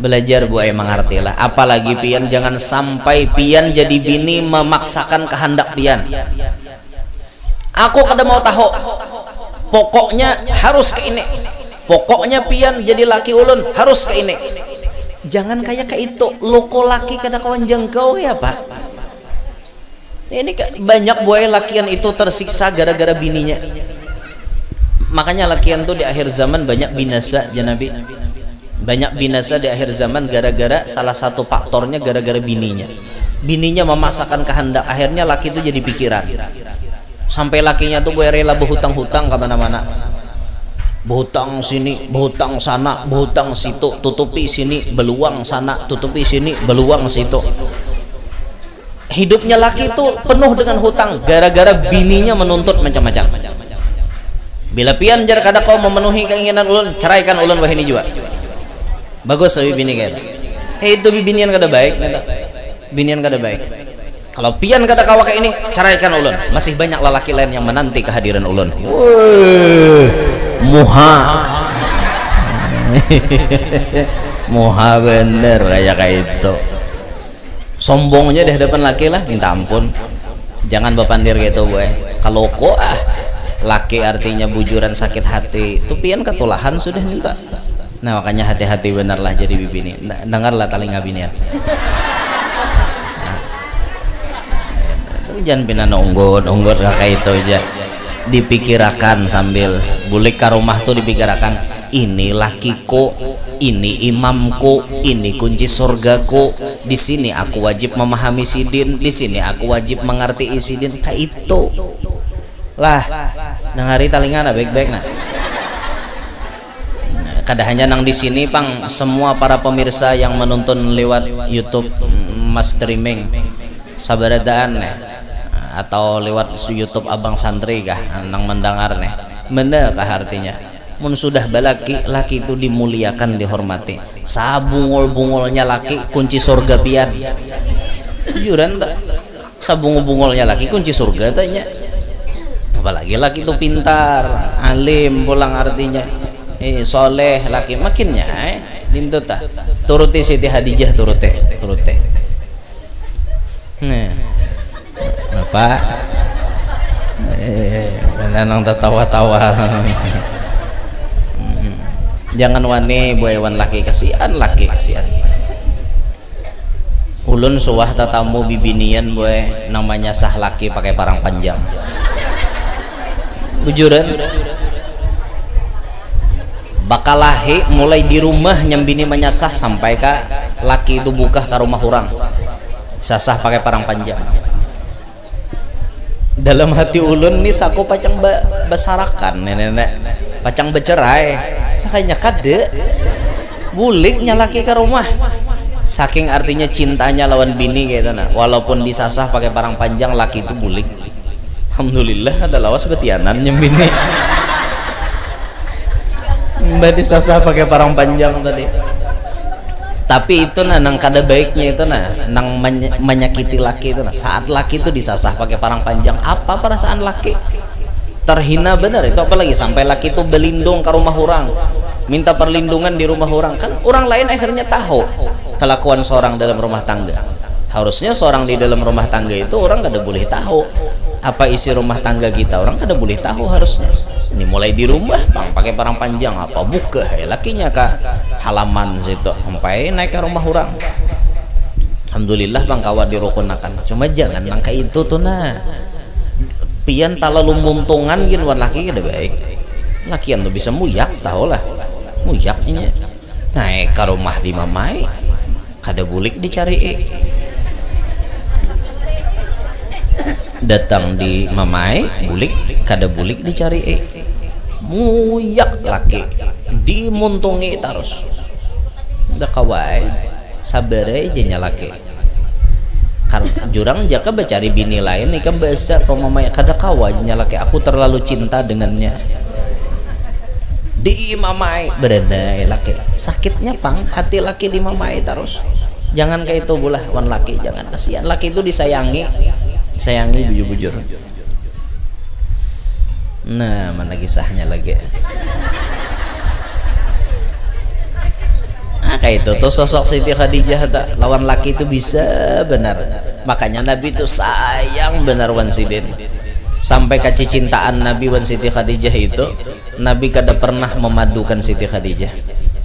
belajar buai mengerti lah apalagi pian jangan sampai pian jadi bini memaksakan kehendak pian aku kada mau tahu pokoknya harus ke ini pokoknya pian jadi laki ulun harus ke ini jangan kayak itu loko laki kada kawan jengkau ya pak ini banyak buai lakian itu tersiksa gara-gara bininya makanya lakian tuh di akhir zaman banyak binasa janabi banyak binasa di akhir zaman gara-gara salah satu faktornya gara-gara bininya memaksakan kehendak akhirnya laki itu jadi pikiran sampai lakinya tuh gue rela berhutang-hutang ke mana-mana berhutang sini berhutang sana berhutang situ tutupi sini beluang sana tutupi sini beluang situ hidupnya laki itu penuh dengan hutang gara-gara bininya menuntut macam-macam bila pian jar kada kau memenuhi keinginan ulun ceraikan ulun wah ini juga bagus lebih bini kayak itu binian kada baik binian kada baik kalau pian kada kawa kayak ini ceraikan ulun masih banyak lelaki lain yang menanti kehadiran ulun muha muha bener kayak itu sombongnya di hadapan laki lah minta ampun jangan bapandir gitu boy kalau kok laki artinya bujuran sakit hati itu pian ketulahan sudah minta nah makanya hati-hati benerlah jadi bibini dengarlah talinga binian jangan pina unggut kayak itu aja dipikirakan sambil bulik ke rumah tuh dipikirakan ini lakiku, ini imamku, ini kunci surgaku. Di sini aku wajib memahami sidin, di sini aku wajib mengerti isidin. Kayak itu lah nang hari talingan baik-baik nah. Kada hanya nang di sini pang, semua para pemirsa yang menonton lewat YouTube mas streaming sabaradaan atau lewat YouTube Abang Santri kah nang mendengar nih, mana kah artinya mun sudah balaki laki itu dimuliakan dihormati. Sabungul-bungulnya laki kunci surga pian. Jujuran tak? Sabungul-bungulnya laki kunci surga tanya. Apalagi laki itu pintar, alim pulang artinya. Soleh laki makinnya dintu ta. Turuti Siti Hadijah turute. Nah. Apa? Nang tertawa-tawa. Jangan wani buewan laki, kasihan laki, kasihan. Ulun suwah tatamu bibinian boy namanya sah laki pakai parang panjang. Bujuran bakalahi mulai di rumah nyambini menyasah sampai ke laki itu buka ke rumah orang sasah pakai parang panjang. Dalam hati ulun nih saku pacang besarakan nenek pacang bercerai sakanya kade bulik nyalaki ke rumah saking artinya cintanya lawan bini gitu nah. Walaupun disasah pakai parang panjang laki itu bulik. Alhamdulillah ada lawas betianan nyembini mbak disasah pakai parang panjang tadi. Tapi itu nah nang kada baiknya itu nah nang menyakiti laki itu nah saat laki itu disasah pakai parang panjang apa perasaan laki terhina benar itu. Apalagi sampai laki itu berlindung ke rumah orang minta perlindungan di rumah orang, kan orang lain akhirnya tahu kelakuan seorang dalam rumah tangga. Harusnya seorang di dalam rumah tangga itu orang kada boleh tahu apa isi rumah tangga kita, orang kada boleh tahu harusnya. Ini mulai di rumah bang pakai parang panjang apa buka lakinya kak halaman situ sampai naik ke rumah orang. Alhamdulillah bang kawan dirukunakan, cuma jangan nangka itu tuh nah pian talalu muntungan gin wan laki kada baik. Lakian tuh bisa muyak tahu lah muyak ini naik ke rumah di mamai kada bulik dicari datang di mamai bulik kada bulik dicari muyak laki dimuntungi terus udah kawai sabar aja nyalaki karena jurang jaka becari bini lain nih kan bahasa romamaya kada kawai nyalaki aku terlalu cinta dengannya di mamai berandai laki sakitnya pang hati laki di mamai terus. Jangan kayak itu bulah wan laki, jangan, kasihan laki itu disayangi bujur-bujur. Nah mana kisahnya lagi kayak itu tuh sosok Siti Khadijah tak lawan laki itu bisa benar. Makanya Nabi itu sayang benar wan sidin sampai kecintaan Nabi wan Siti Khadijah itu Nabi kada pernah memadukan Siti Khadijah,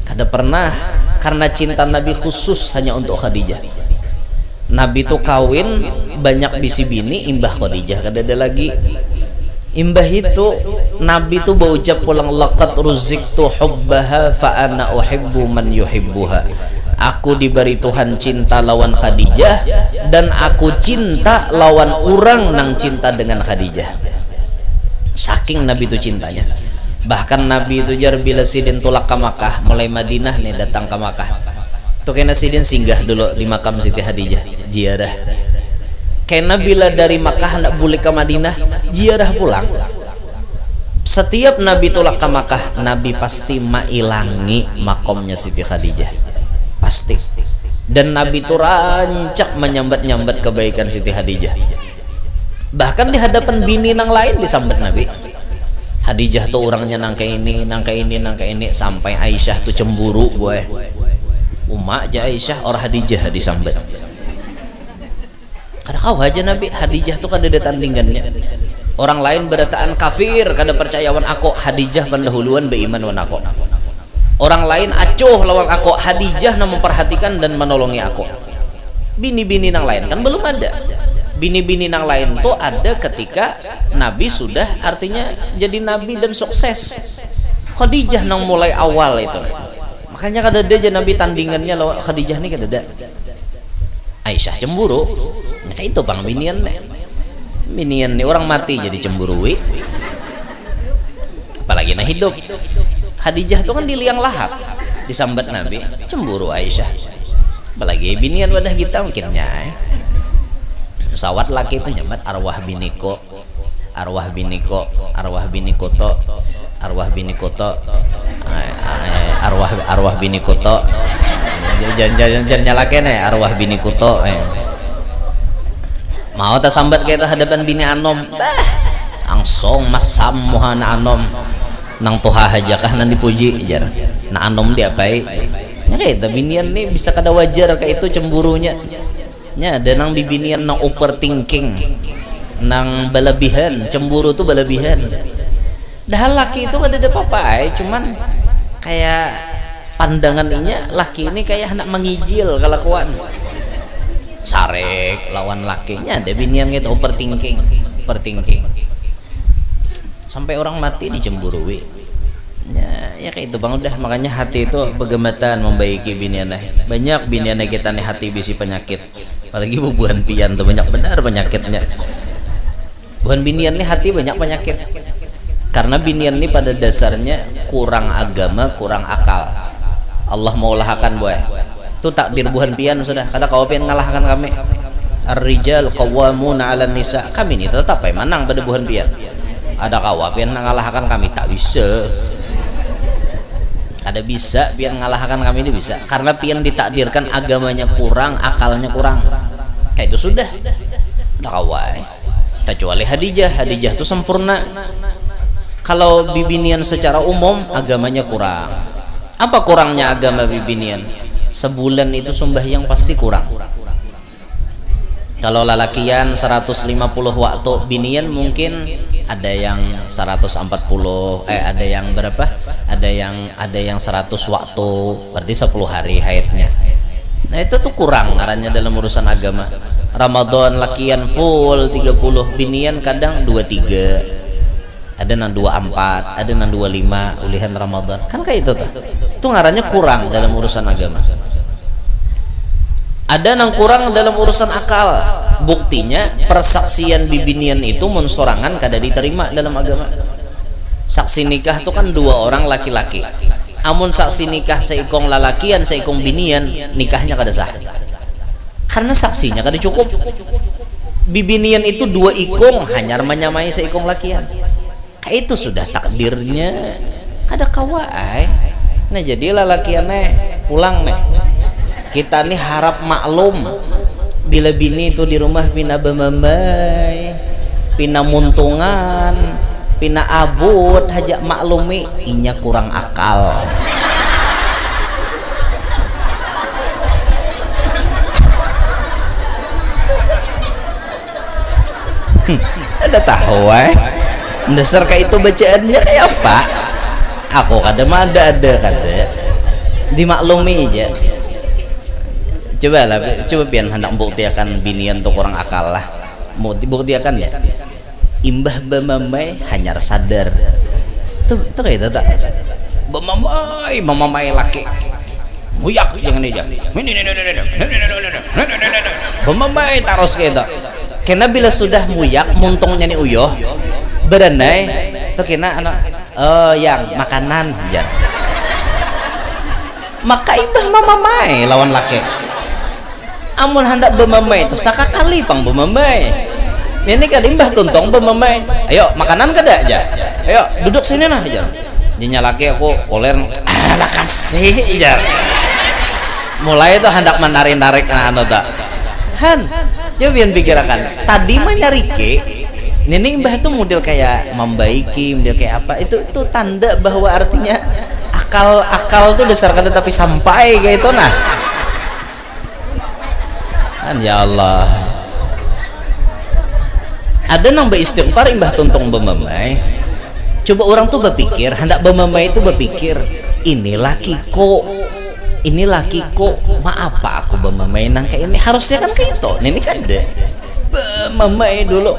kada pernah, karena cinta Nabi khusus hanya untuk Khadijah. Nabi itu kawin banyak bisi bini imbah Khadijah kada ada lagi. Imbah itu Nabi itu berucap pulang laqad ruziktu hubbaha fa ana uhibbu man yuhibbuha. Aku diberi Tuhan cinta lawan Khadijah dan aku cinta lawan orang nang cinta dengan Khadijah. Saking Nabi itu cintanya. Bahkan Nabi itu jar bila sidin tulak ke Makkah, mulai Madinah nih datang ke Makkah tuh kena sidin singgah dulu di makam Siti Khadijah ziarah. Kena bila dari Makkah hendak balik ke Madinah ziarah pulang. Setiap Nabi tulak ke Makkah Nabi pasti mailangi makomnya Siti Khadijah pasti. Dan Nabi itu rancak menyambat-nyambat kebaikan Siti Khadijah. Bahkan di hadapan bini nang lain disambat Nabi. Khadijah tuh orangnya nangka ini sampai Aisyah tuh cemburu boy. Umak aja Aisyah orang Khadijah disambat. Kada kau aja Nabi Khadijah tuh kada ada tandingannya. Orang lain berataan kafir kada percayawan aku, Khadijah pendahuluan beiman wan aku. Orang lain acuh lawan aku, Khadijah na memperhatikan dan menolongi aku. Bini-bini nang lain kan belum ada. Bini-bini nang lain tuh ada ketika Nabi sudah artinya jadi Nabi dan sukses. Khadijah nang mulai awal itu. Makanya kada ada aja Nabi tandingannya lawan Khadijah nih kada ada. Aisyah cemburu. Nah itu bang binian nih orang mati jadi cemburui. Apalagi nah hidup. Khadijah itu kan di liang lahat disambat Nabi, cemburu Aisyah. Apalagi binian wadah kita mungkinnya. Pesawat laki itu nyamat arwah biniko arwah binikoto jangan nyalakan ya arwah binikoto mau tak sambat kayak hadapan bini anom angsong masam muhana anom nang toha aja kah nang dipuji jar na anom diapai nya kayak binian nih bisa kada wajar kayak itu cemburunya nya ada nang bibinian nang overthinking nang balebihan, cemburu tuh balebihan. Dah laki itu kada ada apa-apa, cuman kayak pandangannya laki ini kayak anak mengijil kelakuan. Sarek lawan lakinya ada binian gitu overthinking. Sampai orang mati dicemburui. Ya kayak itu bang udah makanya hati itu begematan membaiki biniannya. Banyak biniannya kita nih hati bisi penyakit. Apalagi bubuhan pian tuh banyak benar penyakitnya. Bukan binian nih hati banyak penyakit karena binian nih pada dasarnya kurang agama kurang akal. Allah mau lahkan boy itu takdir buhan pian sudah kata kau pian ngalahkan kami ar-rijal qawwamuna 'alan nisa kami ini tetap menang pada buhan pian ada kau pian ngalahkan kami tak bisa ada bisa pian ngalahkan kami ini bisa karena pian ditakdirkan agamanya kurang akalnya kurang kayak itu sudah ada kau kecuali Khadijah itu sempurna. Kalau bibinian secara umum agamanya kurang. Apa kurangnya agama bibinian? Sebulan itu sembahyang pasti kurang. Kalau lalakian 150 waktu, binian mungkin ada yang 140 ada yang berapa? Ada yang 100 waktu, berarti 10 hari haidnya. Nah itu tuh kurang ngarannya dalam urusan agama. Ramadan lakian full 30, binian kadang 23, ada nang 24, ada nang 25 ulihan Ramadan kan kayak itu tuh. Itu ngarannya kurang dalam urusan agama. Ada nang kurang dalam urusan akal. Buktinya persaksian bibinian itu mensorangan kada diterima dalam agama. Saksi nikah itu kan 2 orang laki-laki. Amun saksi nikah seikong lalakian seikong binian nikahnya kada sah karena saksinya kada cukup. Bibinian itu 2 ikong hanya menyamai seikong lakian kayak itu sudah takdirnya kada kawai. Nah jadi lalakiannya pulang nih kita nih harap maklum bila bini itu di rumah pina bemambai pina muntungan pina abut hajak maklumi inya kurang akal. Ada tahu dasar kayak itu bacaannya kayak apa aku kada mah ada kada dimaklumi aja. Coba pian hendak buktiakan binian tuh kurang akal lah mau dibuktiakan ya imbah bemamai hanya sadar tuh kayak itu tak bemamai laki muyak jangan aja bemamai taros kayak itu kena bila sudah muyak muntungnya nih uyoh berenai tuh kena anak yang makanan jar maka imbah mamamai lawan laki amun hendak bemamai itu sakakali pang bemamai ini kan imbah tuntong bemamai ayo makanan kada aja ayo duduk sini nah jar jinya laki aku koler lah kasih jar mulai itu hendak menarik-narik anu tak han coba biar pikirkan tadi mah nyari ke ini mbah itu model kayak membaiki model kayak apa itu tanda bahwa artinya akal tuh dasar kata tapi sampai kayak itu nah kan ya Allah ada nang beristighfar imbah tuntung bemamai coba orang tuh berpikir hendak bemamai itu berpikir ini lakiku maaf apa aku bemamai nang kayak ini harusnya kan kayak itu ini kan deh bemamai dulu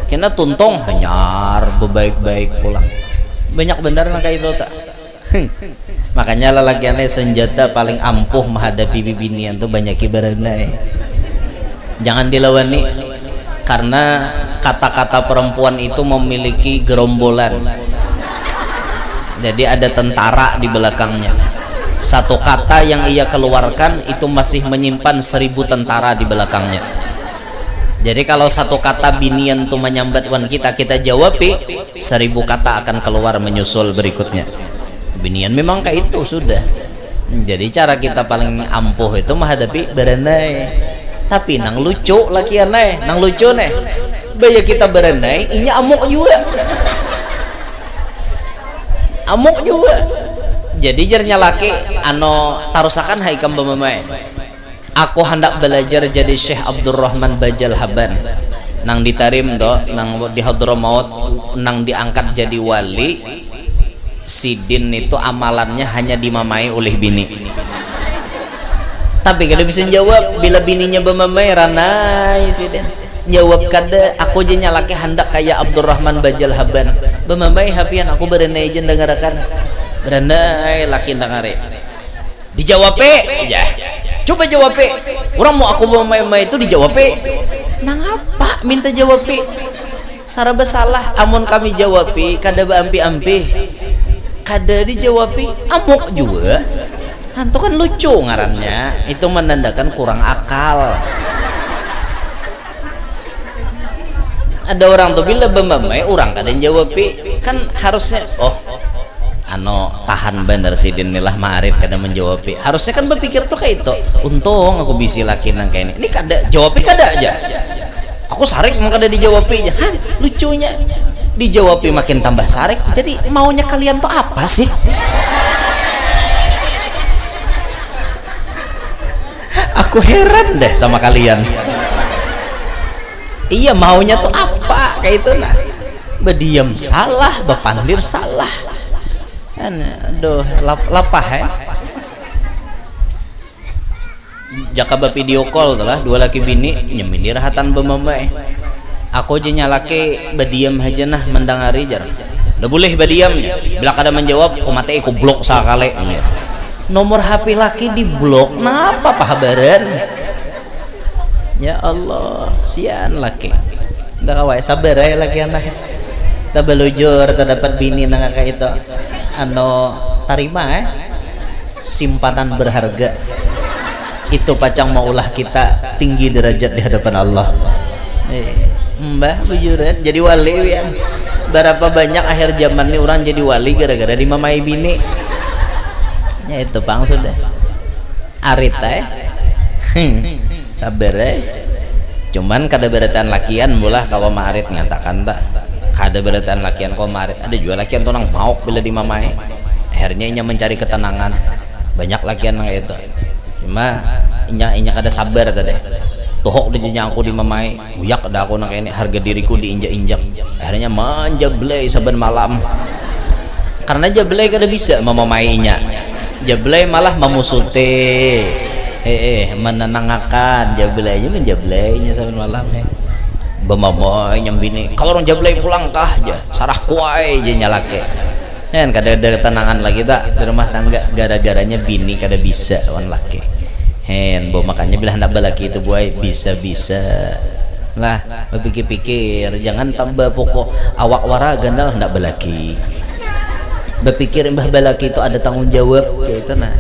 kena tuntung hanyar bebaik-baik pulang banyak benar nang kayak itu tak Makanya lelakiannya senjata paling ampuh menghadapi bibinian tuh banyak ibaratnya. Jangan dilawani, karena kata-kata perempuan itu memiliki gerombolan. Jadi ada tentara di belakangnya. Satu kata yang ia keluarkan itu masih menyimpan 1000 tentara di belakangnya. Jadi kalau satu kata binian tuh menyambat wan kita jawabi, 1000 kata akan keluar menyusul berikutnya. Binian memang kayak itu sudah. Jadi cara kita paling ampuh itu menghadapi berandai. Tapi nang lucu lakianai, nang lucu nih. Baya kita berandai, inya amuk juga. Amuk juga. Jadi jernya laki ano tarusakan haikam bamamai. Aku hendak belajar jadi Syekh Abdurrahman Bajal Haban. Nang ditarim do, nang di Hadramaut, nang diangkat jadi wali. Sidin itu amalannya hanya dimamai oleh bini. Tapi kada bisa jawab bila bininya bamamai ranai Sidin. Jawab kada, aku je nyalaki hendak kayak Abdurrahman Bajal Haban. Bamamai hapian aku berenai je dengarkan. Berenai laki dengare. Dijawab ya. Coba jawab. Orang mau aku bamamai itu dijawab. Nang apa minta jawab? Sara besalah amun kami jawab kada ampi-ampi. Kada dijawabi amuk juga. Hantu kan lucu ngarannya, itu menandakan kurang akal. Ada orang tuh bila bambamai orang kada jawab kan harusnya ano tahan bener Sidin milah Ma'arif kada menjawab. Harusnya kan berpikir tuh kayak itu. Untung aku bisi laki nang kayak ini kada jawab kada aja. Aku sarik mau kada dijawab aja. Lucunya dijawab makin tambah sarik. Jadi maunya kalian tuh apa sih? Aku heran deh sama kalian. Iya maunya tuh apa kayak itu nah. Berdiam salah, bepandir salah. Aduh, lapah ya. Jaka video call tuh lah dua laki bini nyemini rahatan bemamai. Aku aja nyalake berdiam aja nah mendangari jar. Udah boleh berdiam bila kada menjawab aku mati aku blok sakale. Nomor HP laki di blok napa pahabaran? Ya Allah, sian laki. Udah kawai sabar ya laki anak. Tak belujur, tak dapat bini nang kayak itu. Ano tarima simpanan berharga. Itu pacang maulah kita tinggi derajat di hadapan Allah. Mbah bujuran jadi wali ya. Berapa banyak akhir zaman ini orang jadi wali gara-gara dimamai bini. Ya itu pang sudah. Arita sabar cuman kada beratan lakian mulah kawa Ma'arif nyatakan tak kada beratan lakian kawa Ma'arif ada juga lakian tuh nang mauk bila dimamai akhirnya inya mencari ketenangan banyak lakian nang itu cuma inya kada sabar tadi tuhok dijunya aku dimamai uyak ada aku nang ini harga diriku diinjak-injak akhirnya menjablay saban malam karena jablay kada bisa memamainya jablay malah memusuti menenangkan jablaynya menjablaynya sampai malam bemamoy yang bini kalau orang jablay pulang kah aja sarah kuai aja nyalake kan kada ada ketenangan lagi tak di rumah tangga gara-garanya bini kada bisa wan laki makanya bila hendak balaki itu buai bisa-bisa lah berpikir-pikir jangan tambah pokok awak wara gandal hendak balaki berpikir mbah balaki itu ada tanggung jawab kayak itu nah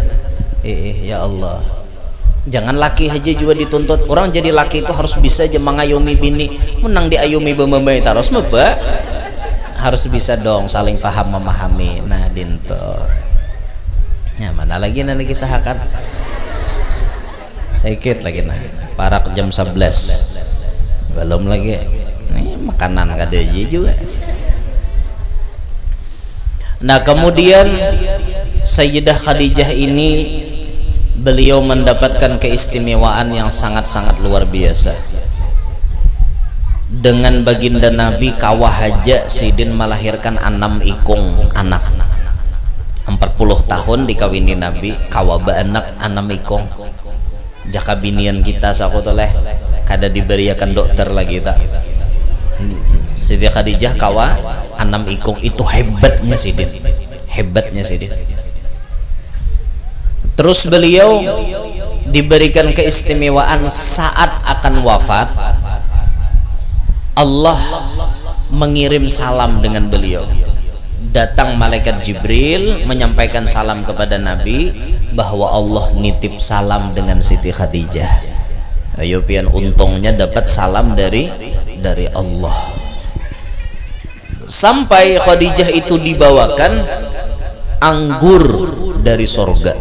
ya Allah. Jangan laki aja juga dituntut orang jadi laki itu harus bisa aja mengayomi bini menang diayomi bemamai terus meba harus bisa dong saling paham memahami nah dinto ya mana lagi nanti sahakan sedikit lagi nah para jam 11 belum lagi ini makanan kada aja juga nah kemudian Sayyidah Khadijah ini beliau mendapatkan keistimewaan yang sangat-sangat luar biasa dengan baginda Nabi kawah haja Sidin melahirkan 6 ikung anak 40 tahun dikawini Nabi kawah anak 6 ikung jaka binian kita sakutoleh kada diberiakan dokter lagi tak Siti Khadijah kawah 6 ikung itu hebatnya Sidin Hebatnya Sidin. Terus beliau diberikan keistimewaan saat akan wafat, Allah mengirim salam dengan beliau. Datang malaikat Jibril menyampaikan salam kepada Nabi bahwa Allah nitip salam dengan Siti Khadijah. Ayo pian, untungnya dapat salam dari Allah. Sampai Khadijah itu dibawakan anggur dari sorga.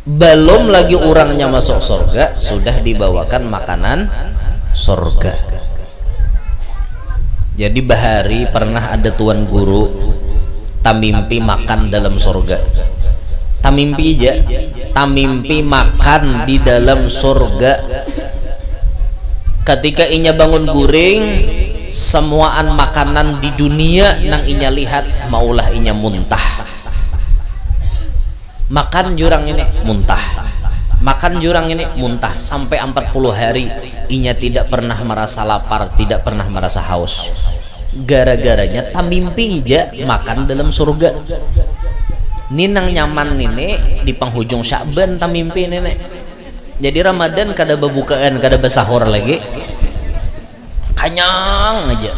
Belum lagi orangnya masuk sorga, sudah dibawakan makanan sorga. Jadi bahari pernah ada tuan guru tamimpi makan dalam sorga. Tamimpi aja, tamimpi makan di dalam sorga. Ketika inya bangun guring, semuaan makanan di dunia nang inya lihat maulah inya muntah. Makan jurang ini muntah, makan jurang ini muntah, sampai 40 hari inya tidak pernah merasa lapar, tidak pernah merasa haus. Gara-garanya tamimpi aja makan dalam surga. Ninang nyaman ini di penghujung Sya'ban tamimpi nenek. Jadi Ramadan kada berbukaan, kada bersahur lagi, kanyang aja.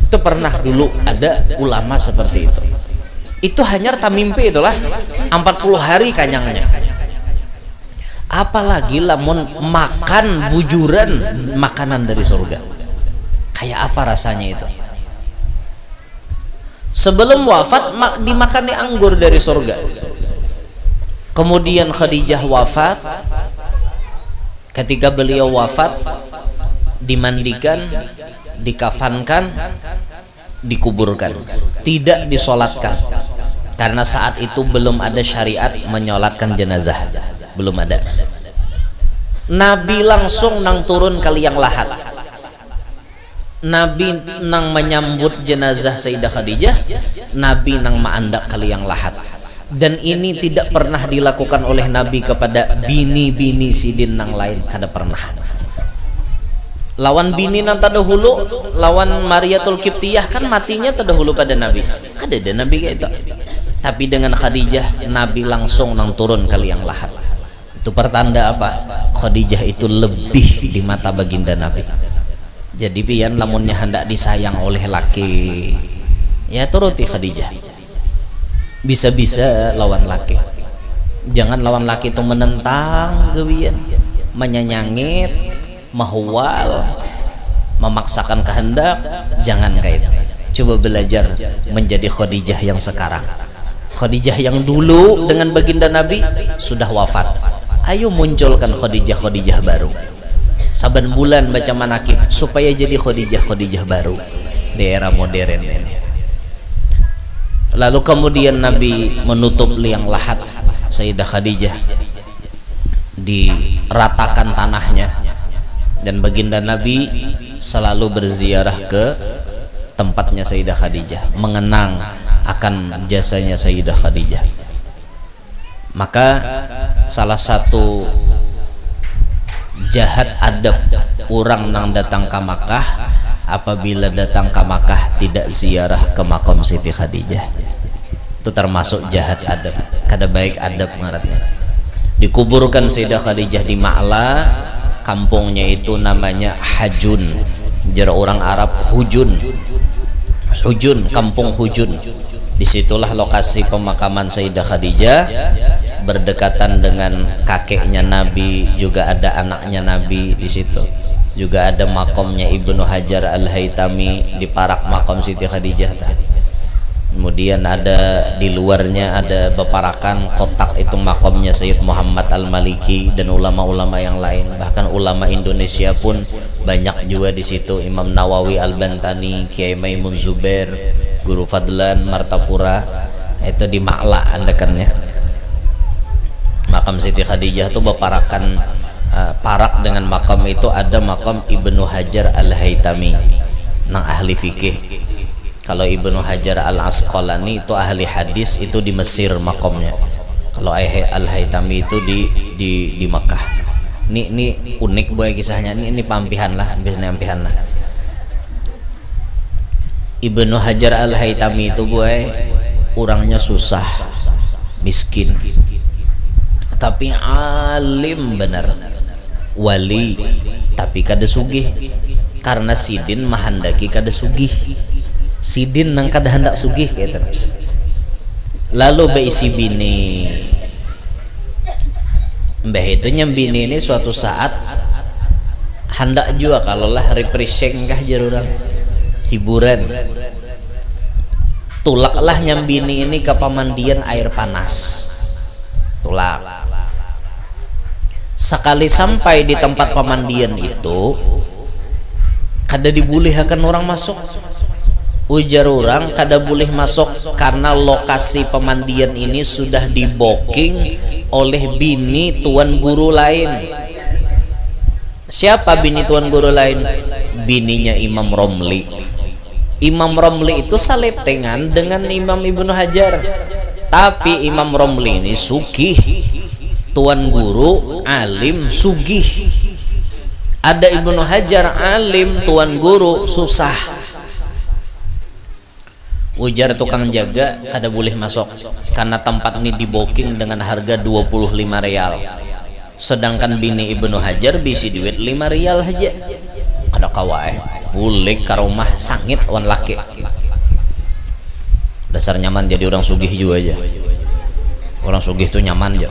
Itu pernah dulu ada ulama seperti itu. Itu hanya tamimpi itulah 40 hari kanyangnya. Apalagi lamun makan bujuran makanan dari surga, kayak apa rasanya itu. Sebelum wafat dimakannya anggur dari surga. Kemudian Khadijah wafat. Ketika beliau wafat, dimandikan, dikafankan, dikuburkan, tidak disolatkan, karena saat itu belum ada syariat menyolatkan jenazah, belum ada. Nabi langsung nang turun ke liang lahat. Nabi nang menyambut jenazah Sayyidah Khadijah, Nabi nang maandak ke liang lahat. Dan ini tidak pernah dilakukan oleh Nabi kepada bini-bini Sidin nang lain, kada pernah. Lawan bini nang terdahulu, lawan Mariatul Qibtiyah kan matinya terdahulu pada Nabi, kada ada Nabi kayak itu. Tapi dengan Khadijah, Nabi langsung nang turun ke liang lahat. Itu pertanda apa? Khadijah itu lebih di mata baginda Nabi. Jadi pian lamunnya hendak disayang oleh laki, ya turuti Khadijah. Bisa-bisa lawan laki, jangan lawan laki itu menentang gewian, menyanyangit, mahwal, memaksakan kehendak. Jangan kayak itu. Coba belajar menjadi Khadijah yang sekarang. Khadijah yang dulu dengan baginda Nabi sudah wafat. Ayo munculkan Khadijah baru. Saban bulan baca manakib supaya jadi Khadijah baru di era modern ini. Lalu kemudian Nabi menutup liang lahat Sayyidah Khadijah, diratakan tanahnya, dan baginda Nabi selalu berziarah ke tempatnya Sayyidah Khadijah, mengenang akan jasanya Sayyidah Khadijah. Maka salah satu jahat adab orang nang datang ke Makkah, apabila datang ke Makkah tidak ziarah ke makam Siti Khadijah. Itu termasuk jahat adab, kada baik adab ngarannya. Dikuburkan Sayyidah Khadijah di Ma'la, kampungnya itu namanya Hajun. Jara orang Arab Hujun, kampung Hujun. Disitulah lokasi pemakaman Sayyidah Khadijah, berdekatan dengan kakeknya Nabi, juga ada anaknya Nabi di situ. Juga ada makamnya Ibnu Hajar Al-Haytami di parak makam Siti Khadijah. Kemudian ada di luarnya ada beparakan kotak itu makamnya Sayyid Muhammad Al-Maliki dan ulama-ulama yang lain. Bahkan ulama Indonesia pun banyak juga di situ. Imam Nawawi Al-Bantani, Kiai Maimun Zubair, Guru Fadlan Martapura, itu di Ma'la andekannya. Makam Siti Khadijah itu beparakan parak dengan makam itu ada makam Ibnu Hajar Al-Haytami nang ahli fikih. Kalau Ibnu Hajar Al-Asqalani itu ahli hadis, itu di Mesir makamnya. Kalau Al-Haytami itu di Makkah. Ini unik boy kisahnya. Ini pampihan lah, pampihan lah. Ibnu Hajar Al-Haytami itu boy orangnya susah, miskin, tapi alim bener, wali tapi kada sugih. Karena sidin mahandaki kada sugih, sidin nang kada hendak sugih gitu. Lalu beisi bini, mbah itu nyambini ini suatu saat hendak juga kalau lah refreshing kah jarurang hiburan, tulaklah nyambini ini ke pemandian air panas, tulak. Sekali sampai di tempat pemandian itu kada dibolehkan orang masuk. Ujar orang kada boleh masuk karena lokasi pemandian ini sudah di booking oleh bini tuan guru lain. Siapa bini tuan guru lain? Bininya Imam Romli. Imam Romli itu saletengan dengan Imam Ibnu Hajar, tapi Imam Romli ini sugih, tuan guru alim sugih. Ada Ibnu Hajar alim, tuan guru susah. Ujar tukang jaga kada boleh masuk karena tempat ini di booking dengan harga 25 rial, sedangkan bini Ibnu Hajar bisi duit 5 rial aja. Kada kawai boleh ke rumah sangit wan laki. Dasar nyaman jadi orang sugih juga aja. Orang sugih tuh nyaman aja.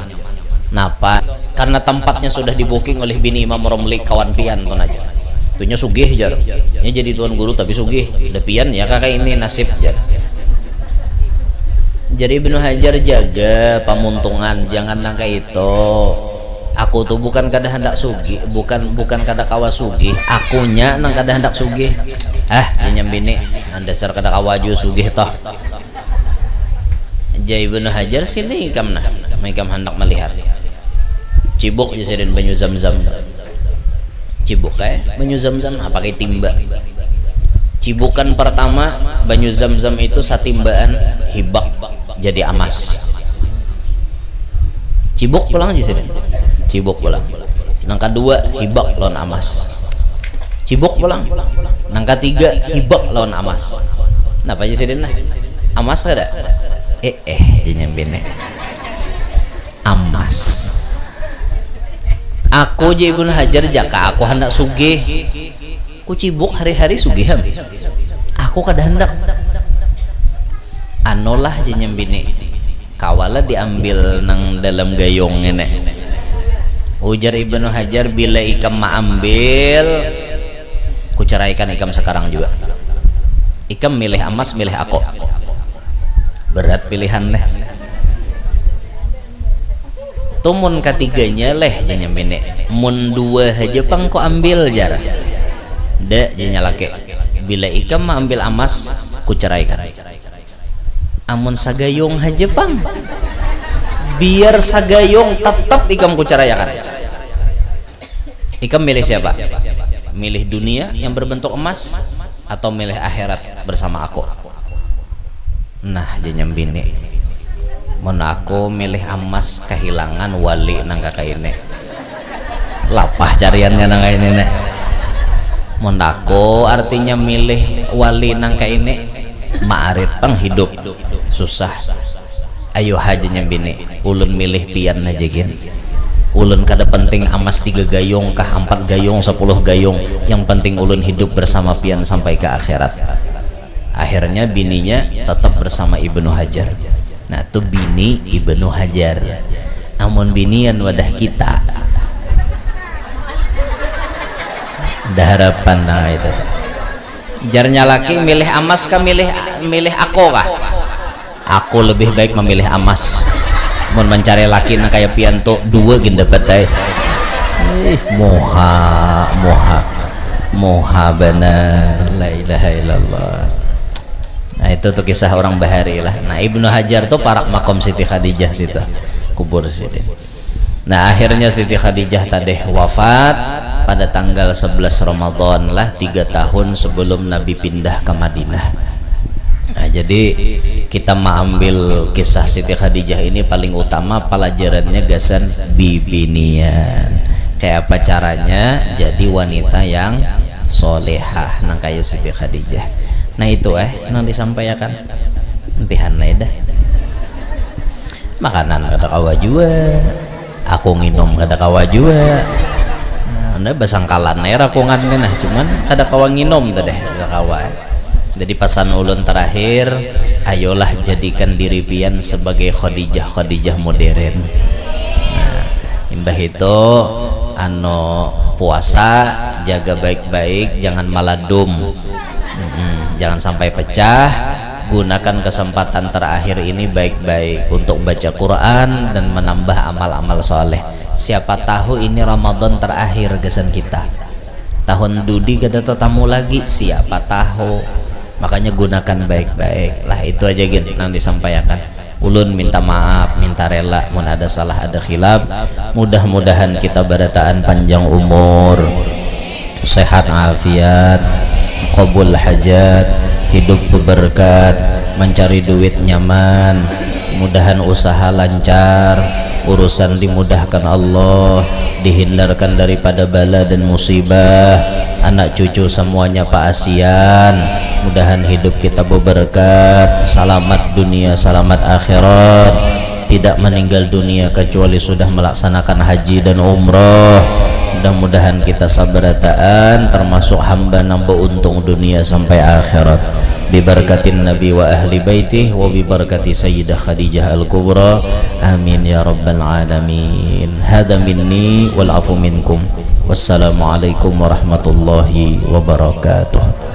Napa? Karena tempatnya sudah di booking oleh bini Imam Romli kawan pian tuh aja. Tuhnya sugih jar. Ini jadi tuan guru tapi sugih. Depian ya kakak ini nasib jar. Jadi Ibnu Hajar jaga pamuntungan, jangan nangka itu. Aku tuh bukan kada hendak sugih, bukan kada kawa sugih. Akunya nang kada hendak sugih. Dia nyambini, dasar kada kawa ju sugih toh. Jadi Ibnu Hajar sini ikam nah, ikam hendak melihat. Cibuk jadi banyu zam-zam. Cibuk banyu zam-zam pakai timba. Cibukan pertama banyu zam-zam itu satimbaan hibak jadi amas. Cibuk pulang aja sini. Cibuk pulang. Nang kedua hibak lawan amas. Cibuk pulang. Nang ketiga hibak lawan amas. Napa aja sini nah? Amas ada? Nyambine. Amas. Aku je Ibnu Hajar jaka aku hendak sugih. Ku cibuk hari-hari sugih. Aku kada hendak. Anolah je nyambini. Kawala diambil nang dalam gayung ini. Ujar Ibnu Hajar bila ikam ambil, ku ceraikan ikam sekarang juga. Ikam milih amas milih aku. Berat pilihan deh. Tumun ketiganya leh janya bini mun dua aja pang ku ambil jar dak janya laki bila ikam ambil amas ku ceraikan. Amun sagayung aja pang biar sagayung tetap ikam ku ceraikan. Ikam milih siapa? Milih dunia yang berbentuk emas atau milih akhirat bersama aku? Nah janya bini mun aku milih amas kehilangan wali nang kakak ini lapah cariannya nang kakak ini. Mun aku artinya milih wali nang kakak ini ma'arit pang hidup susah. Ayo hajinya bini ulun milih pian aja gin. Ulun kada penting amas 3 gayung kah 4 gayung 10 gayung, yang penting ulun hidup bersama pian sampai ke akhirat. Akhirnya bininya tetap bersama Ibnu Hajar. Nah tuh bini Ibnu Hajar. Namun binian wadah kita ada harapan. Nah itu tuh jarnya laki milih amas kah milih aku kah? Aku lebih baik memilih amas. Mun mencari laki nah kayak pianto 2 gin dapat moha benar la ilaha illallah. Nah itu tuh kisah orang bahari lah. Nah Ibnu Hajar tuh parak makom Siti Khadijah situ kubur sini. Nah akhirnya Siti Khadijah tadi wafat pada tanggal 11 Ramadan lah 3 tahun sebelum Nabi pindah ke Madinah. Nah jadi kita mengambil kisah Siti Khadijah ini paling utama pelajarannya gasan bibinian. Kayak apa caranya jadi wanita yang solehah nang kayu Siti Khadijah. Nah itu nang disampaikan empihan dah. makanan kada kawa jua, aku nginum kada kawa jua. Anda basangkalan era aku ngan cuman kada kawa nginum teh kada kawa. Jadi pesan ulun terakhir, ayolah jadikan diri pian sebagai Khadijah modern. Nah, imbah itu puasa jaga baik-baik, jangan maladum, jangan sampai pecah. Gunakan kesempatan terakhir ini baik-baik untuk baca Quran dan menambah amal-amal soleh. Siapa tahu ini Ramadan terakhir gesan kita, tahun dudi kada tetamu lagi, siapa tahu. Makanya gunakan baik-baik lah, itu aja gini yang disampaikan. Ulun minta maaf, minta rela mun ada salah ada khilaf. Mudah-mudahan kita barataan panjang umur, sehat afiat, qabul hajat, hidup berberkat, mencari duit nyaman, mudahan usaha lancar, urusan dimudahkan Allah, dihindarkan daripada bala dan musibah, anak cucu semuanya Pak Asian, mudahan hidup kita berberkat, selamat dunia selamat akhirat, tidak meninggal dunia kecuali sudah melaksanakan haji dan umroh. Mudah-mudahan kita sabarataan termasuk hamba nambah untung dunia sampai akhirat, bibarakatin Nabi wa ahli baitih wa bibarakati Sayyidah Khadijah al-Kubra, amin ya rabbal alamin. Hada minni wal afu minkum, wassalamualaikum warahmatullahi wabarakatuh.